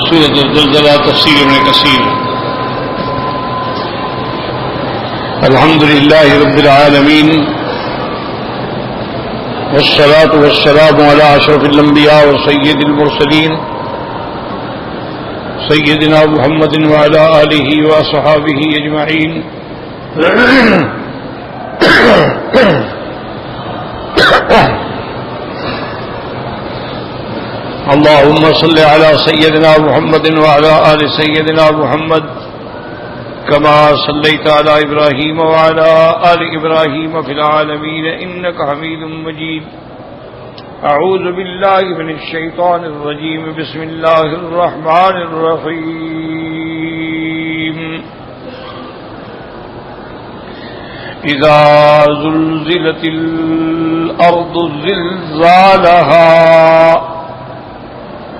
سورۃ الزلزلہ تفسیر ابن کثیر۔ الحمد للہ رب العالمین والصلاة والسلام على اشرف الانبیاء وسید المرسلین سیدنا محمد وعلى آلہ واصحابہ اجمعین۔ اللهم صل على سيدنا محمد وعلى آل سيدنا محمد كما صليت على إبراهيم وعلى آل إبراهيم في العالمين إنك حميد مجيد۔ أعوذ بالله من الشيطان الرجيم، بسم الله الرحمن الرحيم۔ إذا زلزلت الأرض زلزالها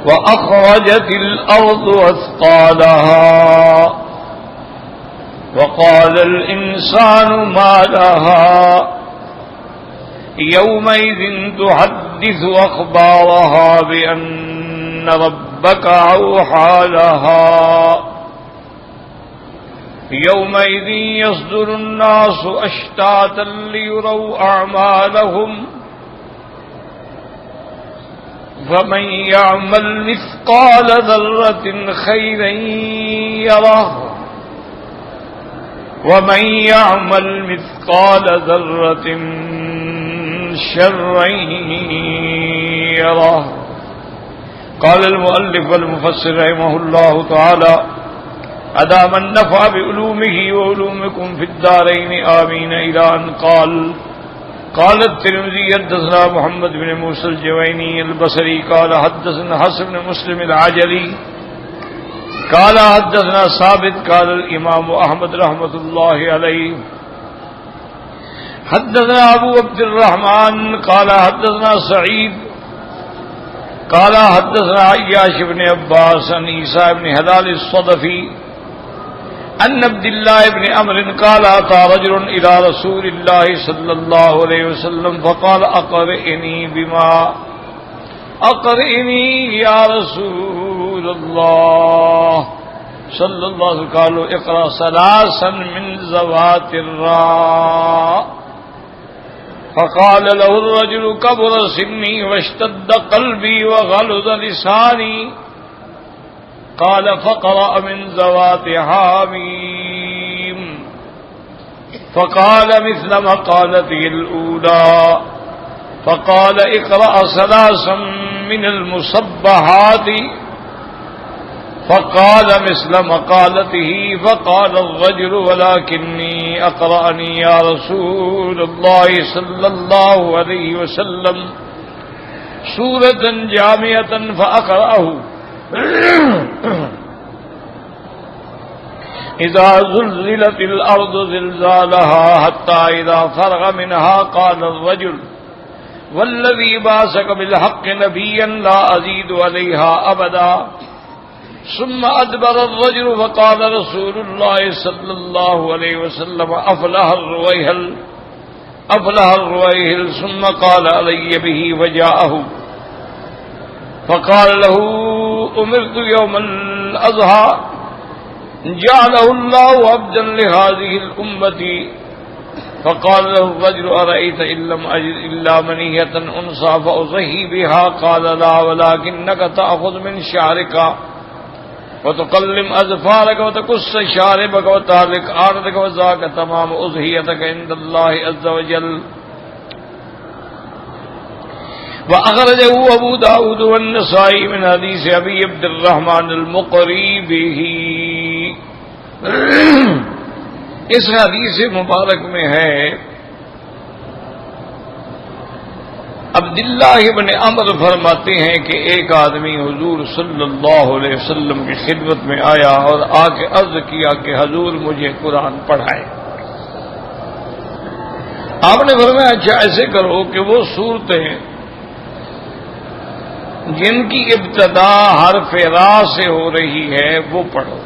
وأخرجت الأرض أثقالها وقال الإنسان ما لها يومئذ تحدث أخبارها بأن ربك أوحى لها يومئذ يصدر الناس أشتاتا ليروا أعمالهم فمن يعمل مثقال ذرة خيرا يره ومن يعمل مثقال ذرة شرا يره۔ قال المؤلف والمفسر رحمه الله تعالى أدام النفع بعلومه وعلومكم في الدارين آمين، إلى أن قال الترمذي حدثنا محمد بن موسى الجويني البصري قال حدثنا حسن بن مسلم العجلي قال حدثنا ثابت قال الإمام أحمد رحمة الله عليه حدثنا أبو عبد الرحمن قال حدثنا سعيد قال حدثنا عياش بن عباس عن عيسى بن هلال الصدفي أن عبد الله بن عمرو قال أتى رجل إلى رسول الله صلى الله عليه وسلم فقال أقرئني يا رسول الله صلى الله عليه وسلم، قالوا اقرأ ثلاثا من ذوات الراء، فقال له الرجل كبر سني واشتد قلبي وغلظ لساني، قال فقرأ من ذوات حاميم، فقال مثل مقالته الأولى، فقال اقرأ ثلاثا من المصبحات، فقال مثل مقالته، فقال الرجل ولكني أقرأني يا رسول الله صلى الله عليه وسلم سورة جامعة فأقرأه إذا زلزلت الأرض زلزالها حتى إذا فرغ منها قال الرجل والذي بعثك بالحق نبيا لا أزيد عليها أبدا، ثم أدبر الرجل فقال رسول الله صلى الله عليه وسلم أفلح الرويهل، ثم قال علي به وجاءه فقال له أمرت يوم الأضحى جعله الله عبدا لهذه الأمة، فقال له الرجل أرأيت إن لم أجد إلا منية أنصى فأضحي بها، قال لا ولكنك تأخذ من شعرك وتقلم أظفارك وتكس شاربك وتهلك عارضك، وذاك تمام أضحيتك عند الله عز وجل۔ وأخرجه أبو داود والنسائي من حديث أبي عبد الرحمن المقري به۔ اس حدیث مبارک میں ہے عبداللہ بن عمرو فرماتے ہیں کہ ایک آدمی حضور صلی اللہ علیہ وسلم کی خدمت میں آیا اور آ کے عرض کیا کہ حضور مجھے قرآن پڑھائے۔ آپ نے فرمایا اچھا ایسے کرو کہ وہ صورتیں جن کی ابتدا حرف را سے ہو رہی ہے وہ پڑھو۔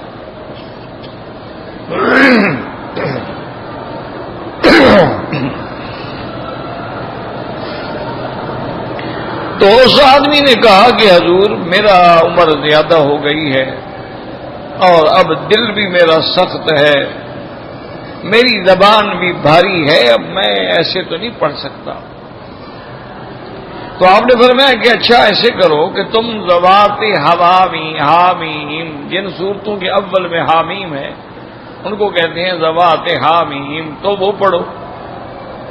تو اس آدمی نے کہا کہ حضور میرا عمر زیادہ ہو گئی ہے اور اب دل بھی میرا سخت ہے، میری زبان بھی بھاری ہے، اب میں ایسے تو نہیں پڑھ سکتا۔ تو آپ نے فرمایا کہ اچھا ایسے کرو کہ تم ذوات حامیم، جن صورتوں کے اول میں حامیم ہے ان کو کہتے ہیں ذوات حامیم، تو وہ پڑھو۔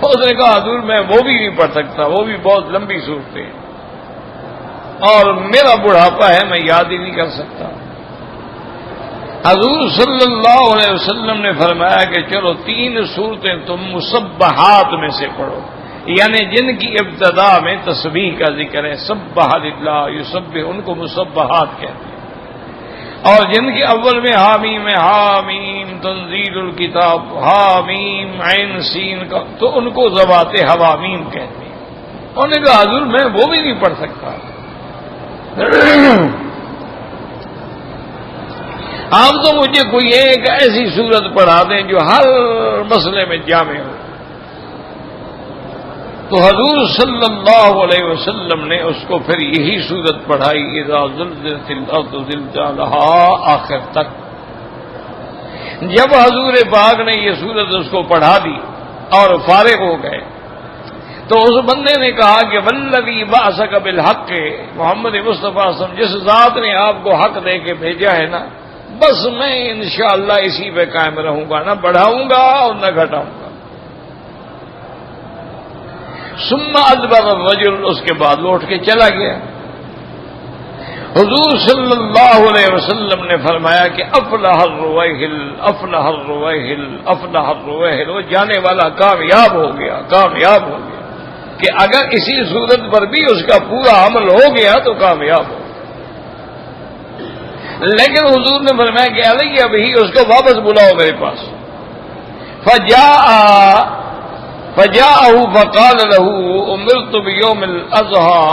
اس نے کہا حضور میں وہ بھی نہیں پڑھ سکتا، وہ بھی بہت لمبی صورتیں اور میرا بڑھاپا ہے، میں یاد ہی نہیں کر سکتا۔ حضور صلی اللہ علیہ وسلم نے فرمایا کہ چلو 3 صورتیں تم مسبحات میں سے پڑھو، یعنی جن کی ابتدا میں تسبیح کا ذکر ہے، سبح للہ یسبح، ان کو مسبحات کہتے ہیں، اور جن کے اول میں حامیم حامیم تنزیل الکتاب حامیم عین سین کا، تو ان کو ذوات حوامیم کہتے ہیں۔ انہوں نے کہا حضور میں وہ بھی نہیں پڑھ سکتا، آپ تو مجھے کوئی ایک ایسی صورت پڑھا دیں جو ہر مسئلے میں جامع ہو۔ تو حضور صلی اللہ علیہ وسلم نے اس کو پھر یہی صورت پڑھائی، اذا زلزلت الارض زلزالہا، آخر تک۔ جب حضور پاک نے یہ صورت اس کو پڑھا دی اور فارغ ہو گئے تو اس بندے نے کہا کہ والذی بعثک بالحق، محمد مصطفیٰ صلی اللہ علیہ وسلم، جس ذات نے آپ کو حق دے کے بھیجا ہے نا، بس میں انشاءاللہ اسی پہ قائم رہوں گا، نہ بڑھاؤں گا اور نہ گھٹاؤں گا۔ ثم ادبر الرجل، اس کے بعد لوٹ کے چلا گیا۔ حضور صلی اللہ علیہ وسلم نے فرمایا کہ افلح الرویحل افلح الرویحل افلح الرویحل، وہ جانے والا کامیاب ہو گیا، کامیاب ہو گیا، کہ اگر اسی صورت پر بھی اس کا پورا عمل ہو گیا تو کامیاب ہو۔ لیکن حضور نے فرمایا کہ علیہ ابھی، اس کو واپس بلاؤ میرے پاس۔ فجاءه فقال له امرت بيوم الاضحى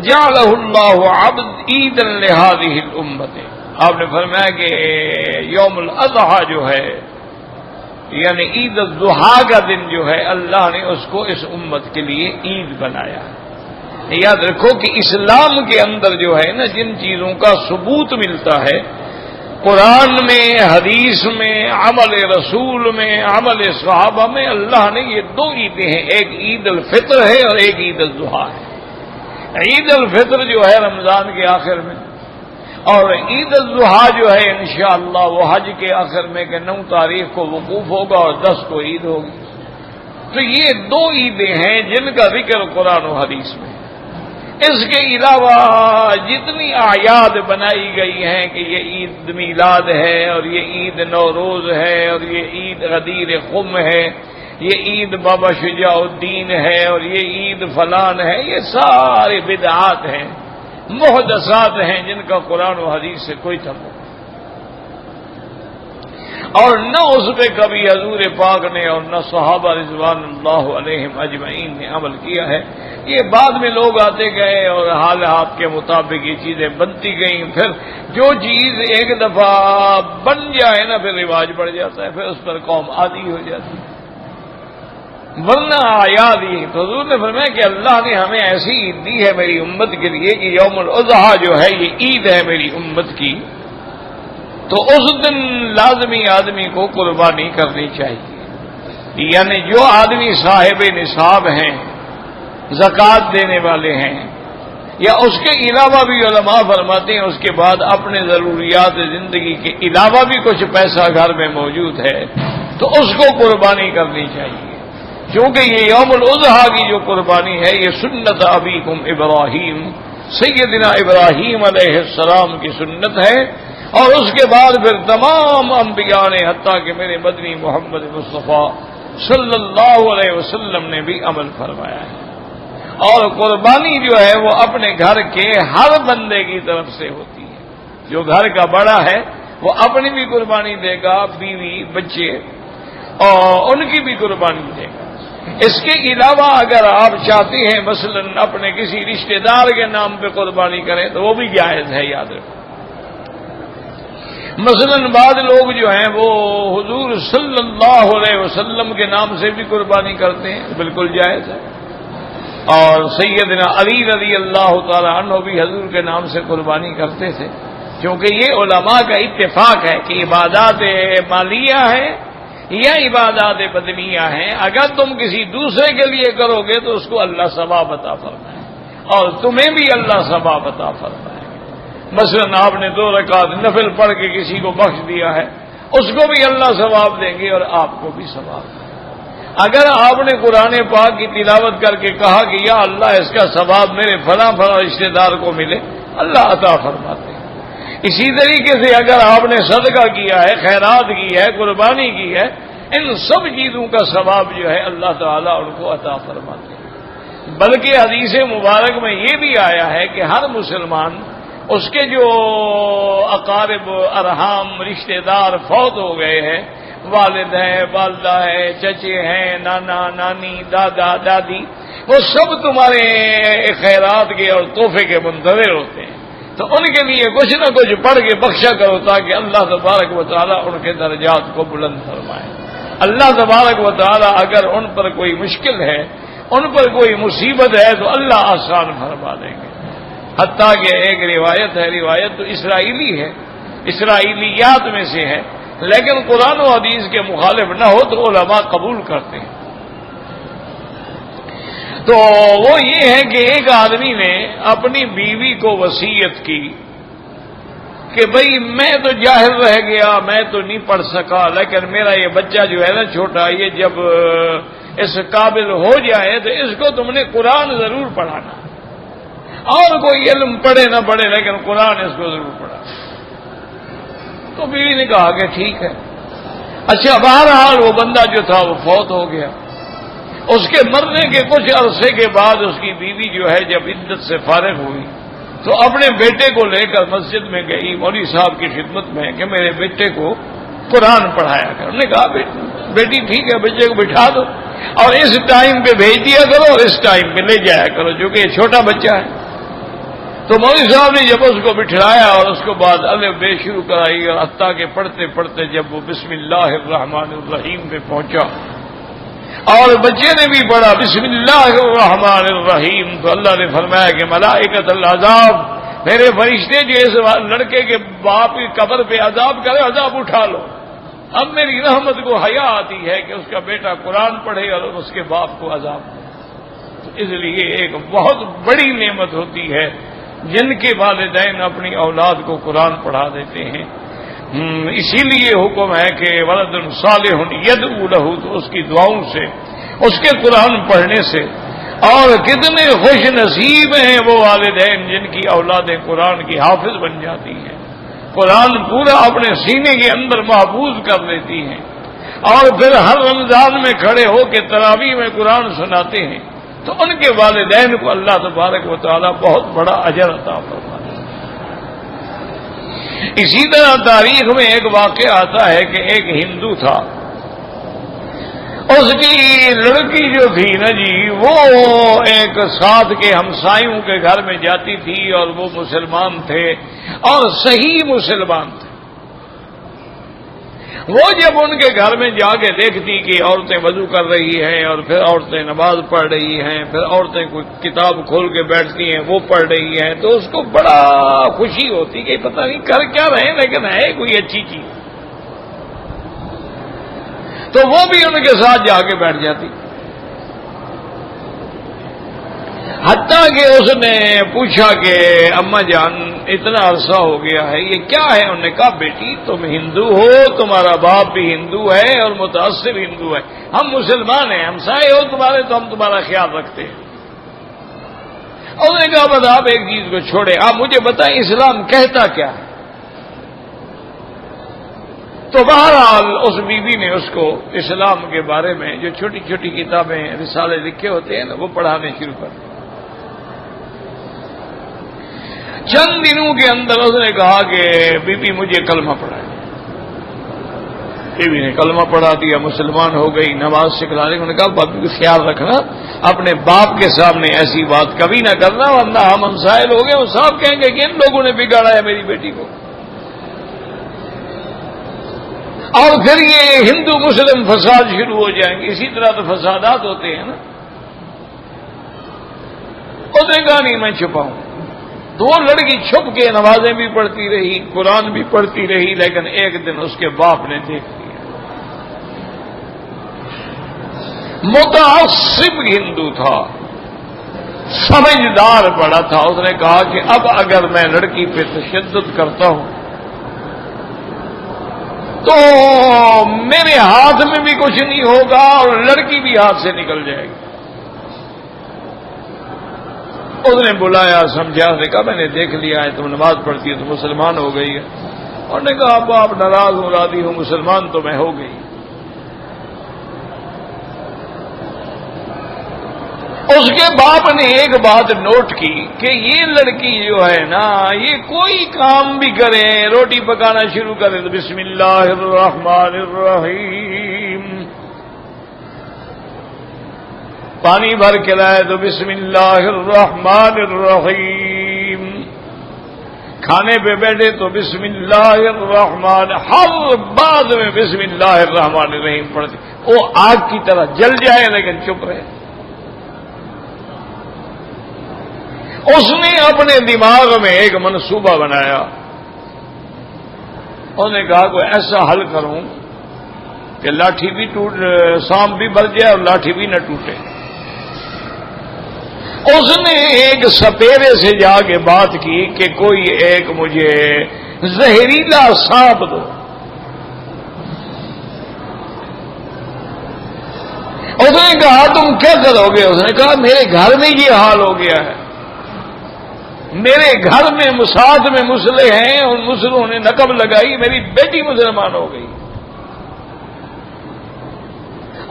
جعله الله عيدا لهذه الامه، آپ نے فرمایا کہ یوم الاضحى جو ہے یعنی عید الضحیٰ کا دن جو ہے، اللہ نے اس کو اس امت کے لیے عید بنایا ہے۔ یاد رکھو کہ اسلام کے اندر جو ہے نا، جن چیزوں کا ثبوت ملتا ہے قرآن میں، حدیث میں، عمل رسول میں، عمل صحابہ میں، اللہ نے یہ 2 عیدیں ہیں، ایک عید الفطر ہے اور ایک عید الاضحیٰ ہے۔ عید الفطر جو ہے رمضان کے آخر میں، اور عید الاضحیٰ جو ہے انشاءاللہ وہ حج کے آخر میں کہ 9 تاریخ کو وقوف ہوگا اور 10 کو عید ہوگی۔ تو یہ 2 عیدیں ہیں جن کا ذکر قرآن و حدیث میں۔ اس کے علاوہ جتنی اعیاد بنائی گئی ہیں کہ یہ عید میلاد ہے اور یہ عید نوروز ہے اور یہ عید غدیر خم ہے، یہ عید بابا شجاع الدین ہے اور یہ عید فلان ہے، یہ سارے بدعات ہیں، محدثات ہیں جن کا قرآن و حدیث سے کوئی تعلق نہیں، اور نہ اس پہ کبھی حضور پاک نے اور نہ صحابہ رضوان اللہ علیہم اجمعین نے عمل کیا ہے۔ یہ بعد میں لوگ آتے گئے اور حالات کے مطابق یہ چیزیں بنتی گئیں، پھر جو چیز ایک دفعہ بن جائے نا پھر رواج بڑھ جاتا ہے، پھر اس پر قوم عادی ہو جاتی ہے، ورنہ آیات ہی۔ تو حضور نے فرمایا کہ اللہ نے ہمیں ایسی عید دی ہے میری امت کے لیے کہ یوم الاضحیٰ جو ہے یہ عید ہے میری امت کی، تو اس دن لازمی آدمی کو قربانی کرنی چاہیے، یعنی جو آدمی صاحب نصاب ہیں، زکوٰۃ دینے والے ہیں، یا اس کے علاوہ بھی علماء فرماتے ہیں اس کے بعد اپنے ضروریات زندگی کے علاوہ بھی کچھ پیسہ گھر میں موجود ہے تو اس کو قربانی کرنی چاہیے، کیونکہ یہ یوم الاضحیٰ کی جو قربانی ہے یہ سنت ابیکم ابراہیم، سیدنا ابراہیم علیہ السلام کی سنت ہے، اور اس کے بعد پھر تمام انبیاء نے، حتیٰ کہ میرے مدنی محمد مصطفیٰ صلی اللہ علیہ وسلم نے بھی عمل فرمایا ہے۔ اور قربانی جو ہے وہ اپنے گھر کے ہر بندے کی طرف سے ہوتی ہے، جو گھر کا بڑا ہے وہ اپنی بھی قربانی دے گا، بیوی بچے اور ان کی بھی قربانی دے گا۔ اس کے علاوہ اگر آپ چاہتے ہیں مثلا اپنے کسی رشتہ دار کے نام پہ قربانی کریں تو وہ بھی جائز ہے، یاد رکھو۔ مثلا بعض لوگ جو ہیں وہ حضور صلی اللہ علیہ وسلم کے نام سے بھی قربانی کرتے ہیں، بالکل جائز ہے۔ اور سیدنا علی رضی اللہ تعالی عنہ بھی حضور کے نام سے قربانی کرتے تھے، کیونکہ یہ علماء کا اتفاق ہے کہ عبادات مالیہ ہیں یا عبادات بدنیہ ہیں، اگر تم کسی دوسرے کے لیے کرو گے تو اس کو اللہ ثواب عطا فرمائے اور تمہیں بھی اللہ ثواب عطا فرمائے۔ مثلا آپ نے 2 رکعت نفل پڑھ کے کسی کو بخش دیا ہے، اس کو بھی اللہ ثواب دیں گے اور آپ کو بھی ثواب دیں گے۔ اگر آپ نے قرآن پاک کی تلاوت کر کے کہا کہ یا اللہ اس کا ثواب میرے فلاں فلاں رشتے دار کو ملے، اللہ عطا فرماتے ہیں۔ اسی طریقے سے اگر آپ نے صدقہ کیا ہے، خیرات کی ہے، قربانی کی ہے، ان سب چیزوں کا ثواب جو ہے اللہ تعالیٰ ان کو عطا فرماتے ہیں۔ بلکہ حدیث مبارک میں یہ بھی آیا ہے کہ ہر مسلمان اس کے جو اقارب ارحام رشتے دار فوت ہو گئے ہیں، والد ہیں، والدہ ہیں، چچے ہیں، نانا نانی، دادا دادی، وہ سب تمہارے خیرات کے اور تحفے کے منتظر ہوتے ہیں، تو ان کے لیے کچھ نہ کچھ پڑھ کے بخشا کرو تاکہ اللہ تبارک و تعالیٰ ان کے درجات کو بلند فرمائے۔ اللہ تبارک و تعالیٰ اگر ان پر کوئی مشکل ہے، ان پر کوئی مصیبت ہے تو اللہ آسان فرما دیں گے۔ حتیٰ کہ ایک روایت ہے، روایت تو اسرائیلی ہے، اسرائیلیات میں سے ہے، لیکن قرآن و حدیث کے مخالف نہ ہو تو علماء قبول کرتے ہیں۔ تو وہ یہ ہے کہ ایک آدمی نے اپنی بیوی کو وصیت کی کہ بھئی میں تو جاہل رہ گیا، میں تو نہیں پڑھ سکا، لیکن میرا یہ بچہ جو ہے نا چھوٹا، یہ جب اس قابل ہو جائے تو اس کو تم نے قرآن ضرور پڑھانا، اور کوئی علم پڑھے نہ پڑھے لیکن قرآن اس کو ضرور پڑھانا۔ تو بیوی نے کہا کہ ٹھیک ہے۔ اچھا، بہرحال وہ بندہ جو تھا وہ فوت ہو گیا۔ اس کے مرنے کے کچھ عرصے کے بعد اس کی بیوی جو ہے جب عدت سے فارغ ہوئی تو اپنے بیٹے کو لے کر مسجد میں گئی مولوی صاحب کی خدمت میں کہ میرے بیٹے کو قرآن پڑھایا کر۔ انہوں نے کہا بیٹی ٹھیک ہے، بچے کو بٹھا دو اور اس ٹائم پہ بھیج دیا کرو اور اس ٹائم پہ لے جایا کرو، جو کہ یہ چھوٹا بچہ ہے۔ تو مولوی صاحب نے جب اس کو بٹھلایا اور اس کو بعد الف بے شروع کرائی اور حتیٰ کہ پڑھتے پڑھتے جب وہ بسم اللہ الرحمن الرحیم پہ پہنچا اور بچے نے بھی پڑھا بسم اللہ الرحمن الرحیم، تو اللہ نے فرمایا کہ ملائکۃ العذاب، میرے فرشتے جو اس لڑکے کے باپ کی قبر پہ عذاب کرے، عذاب اٹھا لو۔ اب میری رحمت کو حیا آتی ہے کہ اس کا بیٹا قرآن پڑھے اور اس کے باپ کو عذاب دے۔ تو اس لیے ایک بہت بڑی نعمت ہوتی ہے جن کے والدین اپنی اولاد کو قرآن پڑھا دیتے ہیں۔ اسی لیے حکم ہے کہ ولد صالح یدعو لہ، تو اس کی دعاؤں سے، اس کے قرآن پڑھنے سے، اور کتنے خوش نصیب ہیں وہ والدین جن کی اولادیں قرآن کی حافظ بن جاتی ہیں، قرآن پورا اپنے سینے کے اندر محفوظ کر لیتی ہیں، اور پھر ہر رمضان میں کھڑے ہو کے تراویح میں قرآن سناتے ہیں، تو ان کے والدین کو اللہ تبارک و تعالیٰ بہت بڑا اجر عطا فرماتے ہیں۔ اسی طرح تاریخ میں ایک واقعہ آتا ہے کہ ایک ہندو تھا، اس کی لڑکی جو تھی نا جی، وہ ایک ساتھ کے ہمسایوں کے گھر میں جاتی تھی اور وہ مسلمان تھے اور صحیح مسلمان تھے۔ وہ جب ان کے گھر میں جا کے دیکھتی کہ عورتیں وضو کر رہی ہیں اور پھر عورتیں نماز پڑھ رہی ہیں، پھر عورتیں کوئی کتاب کھول کے بیٹھتی ہیں وہ پڑھ رہی ہیں، تو اس کو بڑا خوشی ہوتی کہ پتہ نہیں کر کیا رہے لیکن ہے کوئی اچھی چیز، تو وہ بھی ان کے ساتھ جا کے بیٹھ جاتی۔ حتیٰ کہ اس نے پوچھا کہ اماں جان اتنا عرصہ ہو گیا ہے یہ کیا ہے؟ انہوں نے کہا بیٹی تم ہندو ہو، تمہارا باپ بھی ہندو ہے اور متعصب ہندو ہے، ہم مسلمان ہیں، ہمسائے ہو تمہارے تو ہم تمہارا خیال رکھتے ہیں۔ اور انہوں نے کہا بس آپ ایک چیز کو چھوڑے، آپ مجھے بتائیں اسلام کہتا کیا ہے؟ تو بہرحال اس بیوی نے اس کو اسلام کے بارے میں جو چھوٹی چھوٹی کتابیں رسالے لکھے ہوتے ہیں نا وہ پڑھانے شروع کر دی۔ چند دنوں کے اندر اس نے کہا کہ بی بی مجھے کلمہ پڑھائے۔ بیوی نے کلمہ پڑھا دیا، مسلمان ہو گئی، نماز سکھلا دی۔ انہوں نے کہا باپی کو خیال رکھنا، اپنے باپ کے سامنے ایسی بات کبھی نہ کرنا ورنہ ہم ہمسائے لوگ ہیں، وہ صاحب کہیں گے کہ ان لوگوں نے بگاڑا ہے میری بیٹی کو۔ اور پھر یہ ہندو مسلم فساد شروع ہو جائیں گے، اسی طرح تو فسادات ہوتے ہیں نا۔ اس نے کہا نہیں میں چھپاؤں. تو وہ لڑکی چھپ کے نمازیں بھی پڑھتی رہی، قرآن بھی پڑھتی رہی، لیکن ایک دن اس کے باپ نے دیکھ لیا. متعصب ہندو تھا، سمجھدار بڑا تھا. اس نے کہا کہ اب اگر میں لڑکی پہ تشدد کرتا ہوں تو میرے ہاتھ میں بھی کچھ نہیں ہوگا اور لڑکی بھی ہاتھ سے نکل جائے گی. اس نے بلایا، سمجھا، نے کہا میں نے دیکھ لیا ہے تم نماز پڑھتی ہے تو مسلمان ہو گئی ہے. اور نے کہا اب آپ ناراض ہوں، راضی ہوں، مسلمان تو میں ہو گئی. اس کے باپ نے ایک بات نوٹ کی کہ یہ لڑکی جو ہے نا، یہ کوئی کام بھی کرے، روٹی پکانا شروع کرے تو بسم اللہ الرحمن الرحیم، پانی بھر کے لائے تو بسم اللہ الرحمن الرحیم، کھانے پہ بیٹھے تو بسم اللہ الرحمن، ہر بات میں بسم اللہ الرحمن الرحیم پڑھتے. وہ آگ کی طرح جل جائے لیکن چپ رہے. اس نے اپنے دماغ میں ایک منصوبہ بنایا. اس نے کہا کوئی ایسا حل کروں کہ لاٹھی بھی سانپ بھی بھر جائے اور لاٹھی بھی نہ ٹوٹے. اس نے ایک سپیرے سے جا کے بات کی کہ کوئی ایک مجھے زہریلا سانپ دو. اس نے کہا تم کیا کرو گے؟ اس نے کہا میرے گھر میں یہ حال ہو گیا ہے، میرے گھر میں مساعد میں مسلے ہیں اور مسلوں نے نقب لگائی، میری بیٹی مسلمان ہو گئی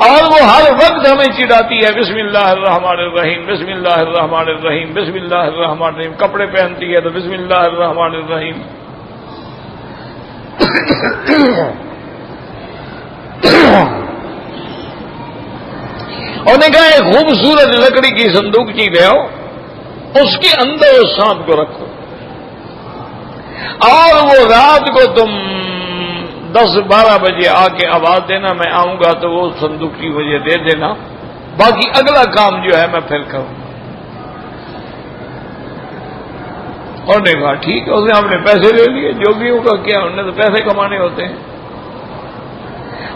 اور وہ ہر وقت ہمیں چڑھاتی ہے بسم اللہ الرحمن الرحیم بسم اللہ الرحمن الرحیم بسم اللہ الرحمن الرحیم. کپڑے پہنتی ہے تو بسم اللہ الرحمن الرحیم. اور نے کہا ایک خوبصورت لکڑی کی صندوق چی لے آؤ، اس کے اندر اس سانپ کو رکھو اور وہ رات کو تم 10-12 بجے آ کے آواز دینا، میں آؤں گا تو وہ صندوق کی مجھے دے دینا، باقی اگلا کام جو ہے میں پھر کروں. اور نے کہا ٹھیک ہے. اس نے اپنے پیسے لے لیے، جو بھی ہوگا کیا، انہوں نے تو پیسے کمانے ہوتے ہیں.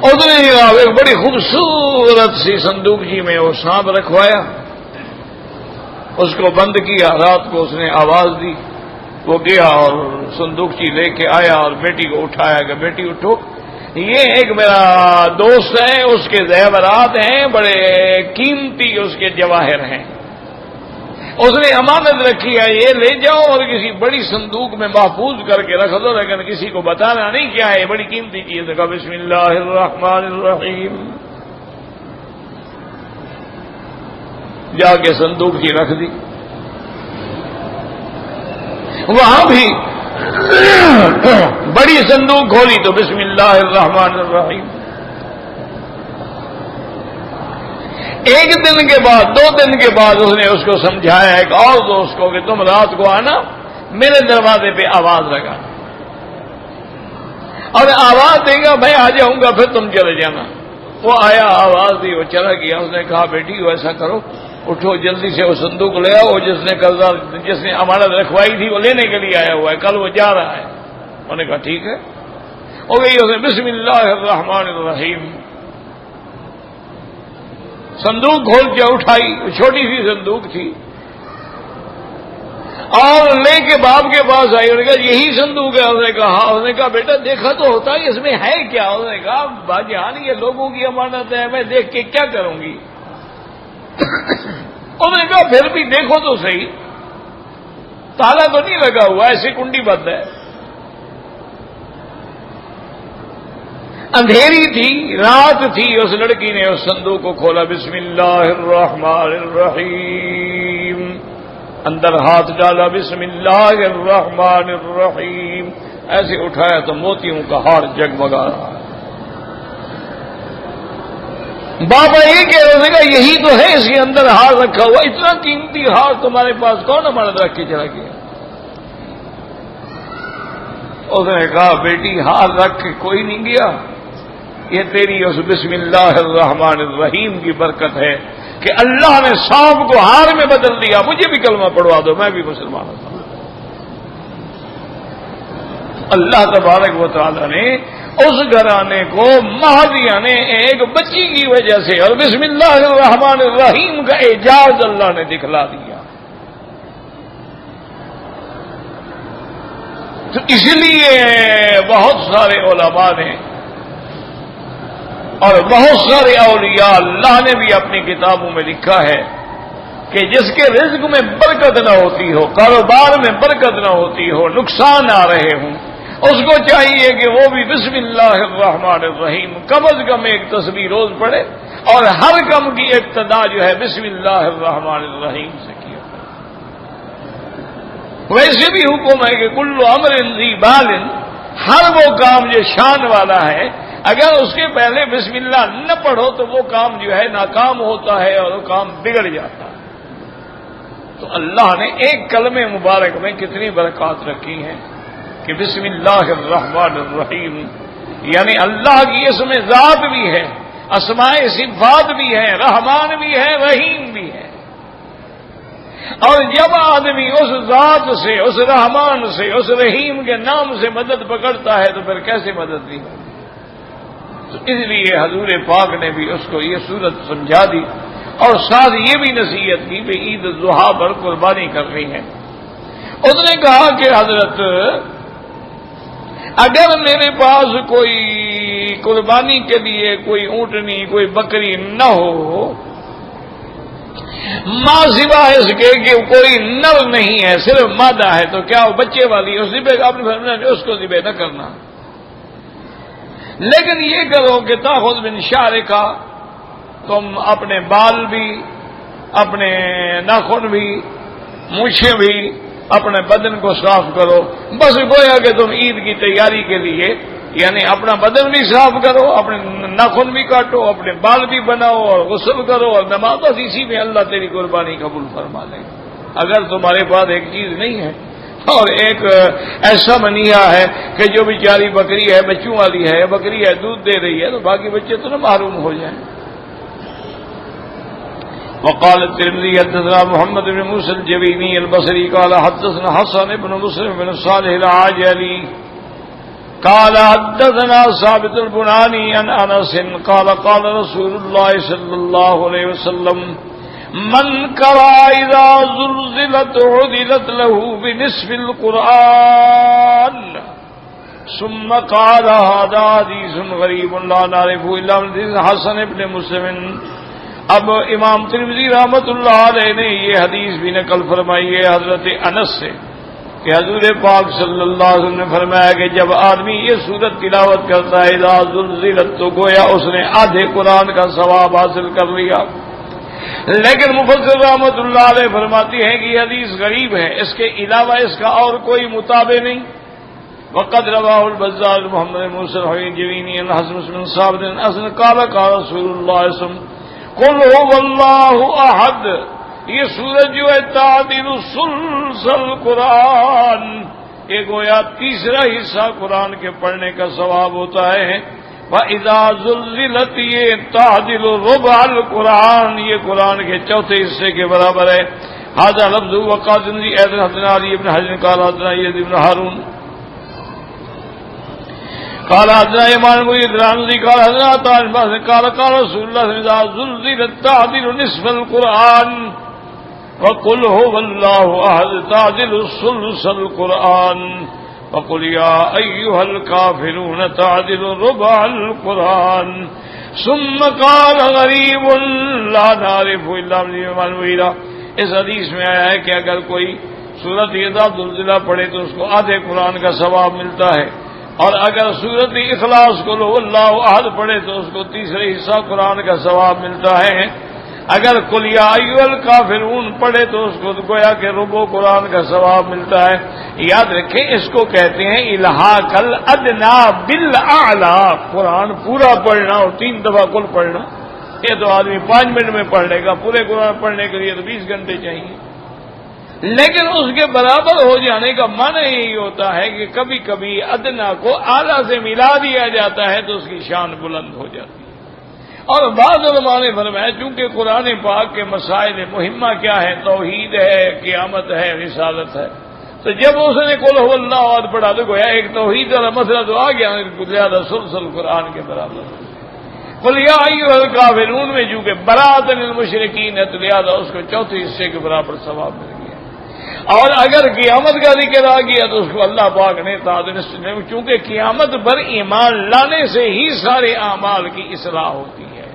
اس نے ایک بڑی خوبصورت سی صندوق جی میں وہ سانپ رکھوایا، اس کو بند کیا. رات کو اس نے آواز دی، وہ گیا اور صندوق چی لے کے آیا اور بیٹی کو اٹھایا کہ بیٹی اٹھو، یہ ایک میرا دوست ہے، اس کے زیورات ہیں، بڑے قیمتی اس کے جواہر ہیں، اس نے امانت رکھی ہے، یہ لے جاؤ اور کسی بڑی صندوق میں محفوظ کر کے رکھ دو، لیکن کسی کو بتانا نہیں کیا ہے، بڑی قیمتی چیز ہے. کہا بسم اللہ الرحمن الرحیم، جا کے صندوق کی رکھ دی. وہاں بھی بڑی صندوق کھولی تو بسم اللہ الرحمن الرحیم. ایک دن کے بعد 2 دن کے بعد اس نے اس کو سمجھایا ایک اور دوست کو کہ تم رات کو آنا، میرے دروازے پہ آواز لگانا اور آواز دے گا میں آ جاؤں گا، پھر تم چلے جانا. وہ آیا، آواز دی، وہ چلا گیا. اس نے کہا بیٹی وہ ایسا کرو، اٹھو جلدی سے وہ صندوق لے آؤ، جس نے امانت رکھوائی تھی وہ لینے کے لیے آیا ہوا ہے، کل وہ جا رہا ہے. انہوں نے کہا ٹھیک ہے. ہو گئی. اس نے بسم اللہ الرحمن الرحیم صندوق کھول کے اٹھائی، چھوٹی سی صندوق تھی، اور لے کے باپ کے پاس آئی. انہوں نے کہا یہی صندوق ہے؟ اس نے کہا ہاں. اس نے کہا بیٹا دیکھا تو ہوتا ہے اس میں ہے کیا؟ اس نے کہا باجان یہ لوگوں کی امانت ہے، میں دیکھ کے کیا کروں گی؟ انہوں نے کہا پھر بھی دیکھو تو صحیح، تالا تو نہیں لگا ہوا، ایسی کنڈی بند ہے. اندھیری تھی، رات تھی. اس لڑکی نے اس صندوق کو کھولا، بسم اللہ الرحمن الرحیم، اندر ہاتھ ڈالا، بسم اللہ الرحمن الرحیم، ایسے اٹھایا تو موتیوں کا ہار جگمگا رہا ہے. بابا یہ کہہ رہے تھے کہ یہی تو ہے، اس کے اندر ہار رکھا ہوا، اتنا قیمتی ہار تمہارے پاس کون امانت رکھ کے چلا گیا؟ اس نے کہا بیٹی ہار رکھ کے کوئی نہیں گیا، یہ تیری اس بسم اللہ الرحمن الرحیم کی برکت ہے. کہ اللہ نے سانپ کو ہار میں بدل دیا، مجھے بھی کلمہ پڑھوا دو، میں بھی مسلمان ہوں۔ اللہ تبارک و تعالی نے اس گھرانے کو محض یعنی ایک بچی کی وجہ سے اور بسم اللہ الرحمن الرحیم کا اعجاز اللہ نے دکھلا دیا۔ تو اس لیے بہت سارے علماء نے اور بہت سارے اولیاء اللہ نے بھی اپنی کتابوں میں لکھا ہے کہ جس کے رزق میں برکت نہ ہوتی ہو، کاروبار میں برکت نہ ہوتی ہو، نقصان آ رہے ہوں، اس کو چاہیے کہ وہ بھی بسم اللہ الرحمن الرحیم کم از کم ایک تسبیح روز پڑھے، اور ہر کم کی ابتدا جو ہے بسم اللہ الرحمن الرحیم سے کیا۔ ویسے بھی حکم ہے کہ کل امر ذی بال، ہر وہ کام جو شان والا ہے اگر اس کے پہلے بسم اللہ نہ پڑھو تو وہ کام جو ہے ناکام ہوتا ہے اور وہ کام بگڑ جاتا ہے۔ تو اللہ نے ایک کلمہ مبارک میں کتنی برکات رکھی ہیں کہ بسم اللہ الرحمن الرحیم، یعنی اللہ کی اسم ذات بھی ہے، اسماء صفات بھی ہے، رحمان بھی ہے، رحیم بھی ہے۔ اور جب آدمی اس ذات سے، اس رحمان سے، اس رحیم کے نام سے مدد پکڑتا ہے تو پھر کیسے مدد نہیں ہوتی؟ تو اس لیے حضور پاک نے بھی اس کو یہ صورت سمجھا دی، اور ساتھ یہ بھی نصیحت کی کہ عید الضحیٰ پر قربانی کرنی ہے۔ اس نے کہا کہ حضرت اگر میرے پاس کوئی قربانی کے لیے کوئی اونٹنی، کوئی بکری نہ ہو، ماں سوائے اس کے کہ کوئی نر نہیں ہے، صرف مادہ ہے، تو کیا وہ بچے والی اس ذبح کا اپنے فرمایا اس کو ذبح نہ کرنا، لیکن یہ کرو کہ تاخذ من شعرکا، تم اپنے بال بھی، اپنے ناخن بھی، مونچھیں بھی، اپنے بدن کو صاف کرو، بس گویا کہ تم عید کی تیاری کے لیے یعنی اپنا بدن بھی صاف کرو، اپنے ناخن بھی کاٹو، اپنے بال بھی بناؤ اور غسل کرو اور نماز، بس اسی میں اللہ تیری قربانی قبول فرما لے گا۔ اگر تمہارے پاس ایک چیز نہیں ہے اور ایک ایسا منیہ ہے کہ جو بیچاری بکری ہے، بچوں والی ہے، بکری ہے دودھ دے رہی ہے، تو باقی بچے تو نہ محروم ہو جائیں۔ وقال الترمذي حدثنا محمد بن موسى الجويني البصري قال حدثنا حسن بن مسلم بن صالح العاجلي قال حدثنا ثابت البناني عن انس قال قال رسول الله صلى الله عليه وسلم من قرأ اذا زلزلت عدلت له بنصف القرآن ثم قال هذا حديث غريب لا نعرفه الا من حسن بن مسلم۔ اب امام ترمذی رحمۃ اللہ علیہ نے یہ حدیث بھی نقل فرمائی ہے حضرت انس سے کہ حضور پاک صلی اللہ علیہ وسلم نے فرمایا کہ جب آدمی یہ سورت تلاوت کرتا ہے اذا زلزلت، تو گویا اس نے آدھے قرآن کا ثواب حاصل کر لیا۔ لیکن مفسر رحمۃ اللہ علیہ فرماتی ہیں کہ یہ حدیث غریب ہے، اس کے علاوہ اس کا اور کوئی متابع نہیں۔ وقد رواه البزار محمد بن موسى الجويني عن حسن بن ثابت قال قال رسول الله صلى الله عليه وسلم قل هو الله احد، یہ سورج جو ہے تعدل ثلث القرآن، یہ گویا تیسرا حصہ قرآن کے پڑھنے کا ثواب ہوتا ہے۔ وَإِذَا زُلْزِلَتْ، یہ تعدل ربع القرآن، یہ قرآن کے چوتھے حصے کے برابر ہے۔ هذا لفظ وقاضي ايضا حدثنا علي بن حجر قال حدثنا يزيد بن هارون قال حدثنا امام بن ادراني قال حدثنا طارق قال قال رسول الله اذا زلزلت تعدل نصف القرآن وقل هو الله احد تعدل ثلث القرآن وقل يا ايها الكافرون تعدل ربع القرآن ثم قال غريب لا نعرف الا من المغيرة۔ اس حدیث میں آیا ہے کہ اگر کوئی سورت اذا زلزلہ پڑھے تو اس کو آدھے قرآن کا ثواب ملتا ہے، اور اگر سورت اخلاص کو لو اللہ احد پڑھے تو اس کو تیسرے حصہ قرآن کا ثواب ملتا ہے۔ اگر قل یا ایھا الکافرون پڑھے تو اس کو گویا کہ ربع قرآن کا ثواب ملتا ہے۔ یاد رکھیں اس کو کہتے ہیں الحاق الادنی بالاعلی، قرآن پورا پڑھنا اور 3 دفعہ کل پڑھنا، یہ تو آدمی 5 منٹ میں پڑھ لے گا، پورے قرآن پڑھنے کے لیے تو 20 گھنٹے چاہیے۔ لیکن اس کے برابر ہو جانے کا معنی یہی ہوتا ہے کہ کبھی کبھی ادنا کو اعلیٰ سے ملا دیا جاتا ہے تو اس کی شان بلند ہو جاتی ہے، اور بعض علماء نے فرمایا چونکہ قرآن پاک کے مسائل مہمہ کیا ہے، توحید ہے، قیامت ہے، رسالت ہے، تو جب اس نے قل هو اللہ احد پڑھا تو گویا ایک توحید والا مسئلہ تو آ گیا، زیادہ سلسل قرآن کے برابر۔ قل یا ایھا الکافرون میں چونکہ برات من المشرکین ہے تو لہٰذا اس کو چوتھے حصے کے برابر ثواب مل گیا۔ اور اگر قیامت کا ذکر آ گیا تو اس کو اللہ پاک نے چونکہ قیامت پر ایمان لانے سے ہی سارے اعمال کی اصلاح ہوتی ہے۔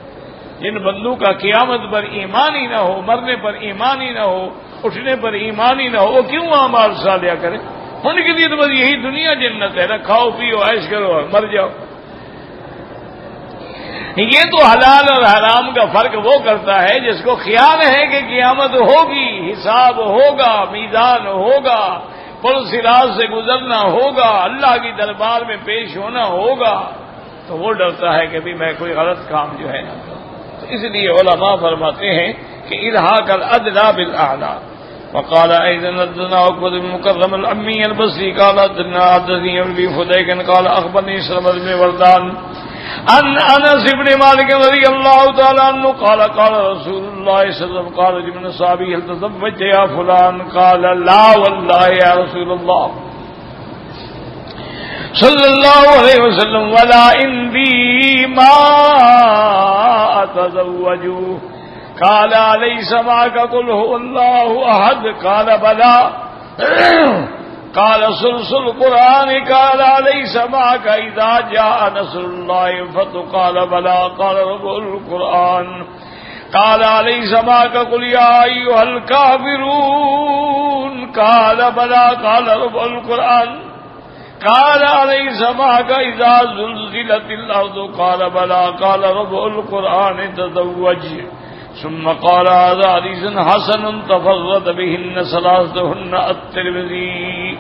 جن بندوں کا قیامت پر ایمان ہی نہ ہو، مرنے پر ایمان ہی نہ ہو، اٹھنے پر ایمان ہی نہ ہو، وہ کیوں اعمال صالحہ کرے؟ ان کے لیے تو بس یہی دنیا جنت ہے نا، کھاؤ پیو عیش کرو اور مر جاؤ۔ یہ تو حلال اور حرام کا فرق وہ کرتا ہے جس کو خیال ہے کہ قیامت ہوگی، حساب ہوگا، میزان ہوگا، پل صراط سے گزرنا ہوگا، اللہ کی دربار میں پیش ہونا ہوگا، تو وہ ڈرتا ہے کہ بھی میں کوئی غلط کام جو ہے نہ کروں۔ تو اس لیے علماء فرماتے ہیں کہ الحاق الادنی بالاعلی۔ وقال ايضا حدثنا عقبة بن مكرم الأمي البصري قال حدثني ابي فديك قال اخبرني سلمة بن وردان عن انس بن مالك رضي الله تعالى عنه قال قال رسول الله صلى الله عليه وسلم قال لمن صحابي هل تزوجت يا فلان قال لا والله يا رسول الله صلى الله عليه وسلم ولا عندي ما اتزوج قال أليس معك قل هو الله أحد قال بلى قال ثلث القرآن قال أليس معك إذا جاء نصر الله الفتح قال بلى قال ربع القرآن قال أليس معك قل يا أيها الكافرون قال بلى قال ربع القرآن قال أليس معك إذا زلزلت الأرض قال بلى قال ربع القرآن تزوج ثم قال هذا حديث حسن تفرد بهن ثلاثهن الترمذي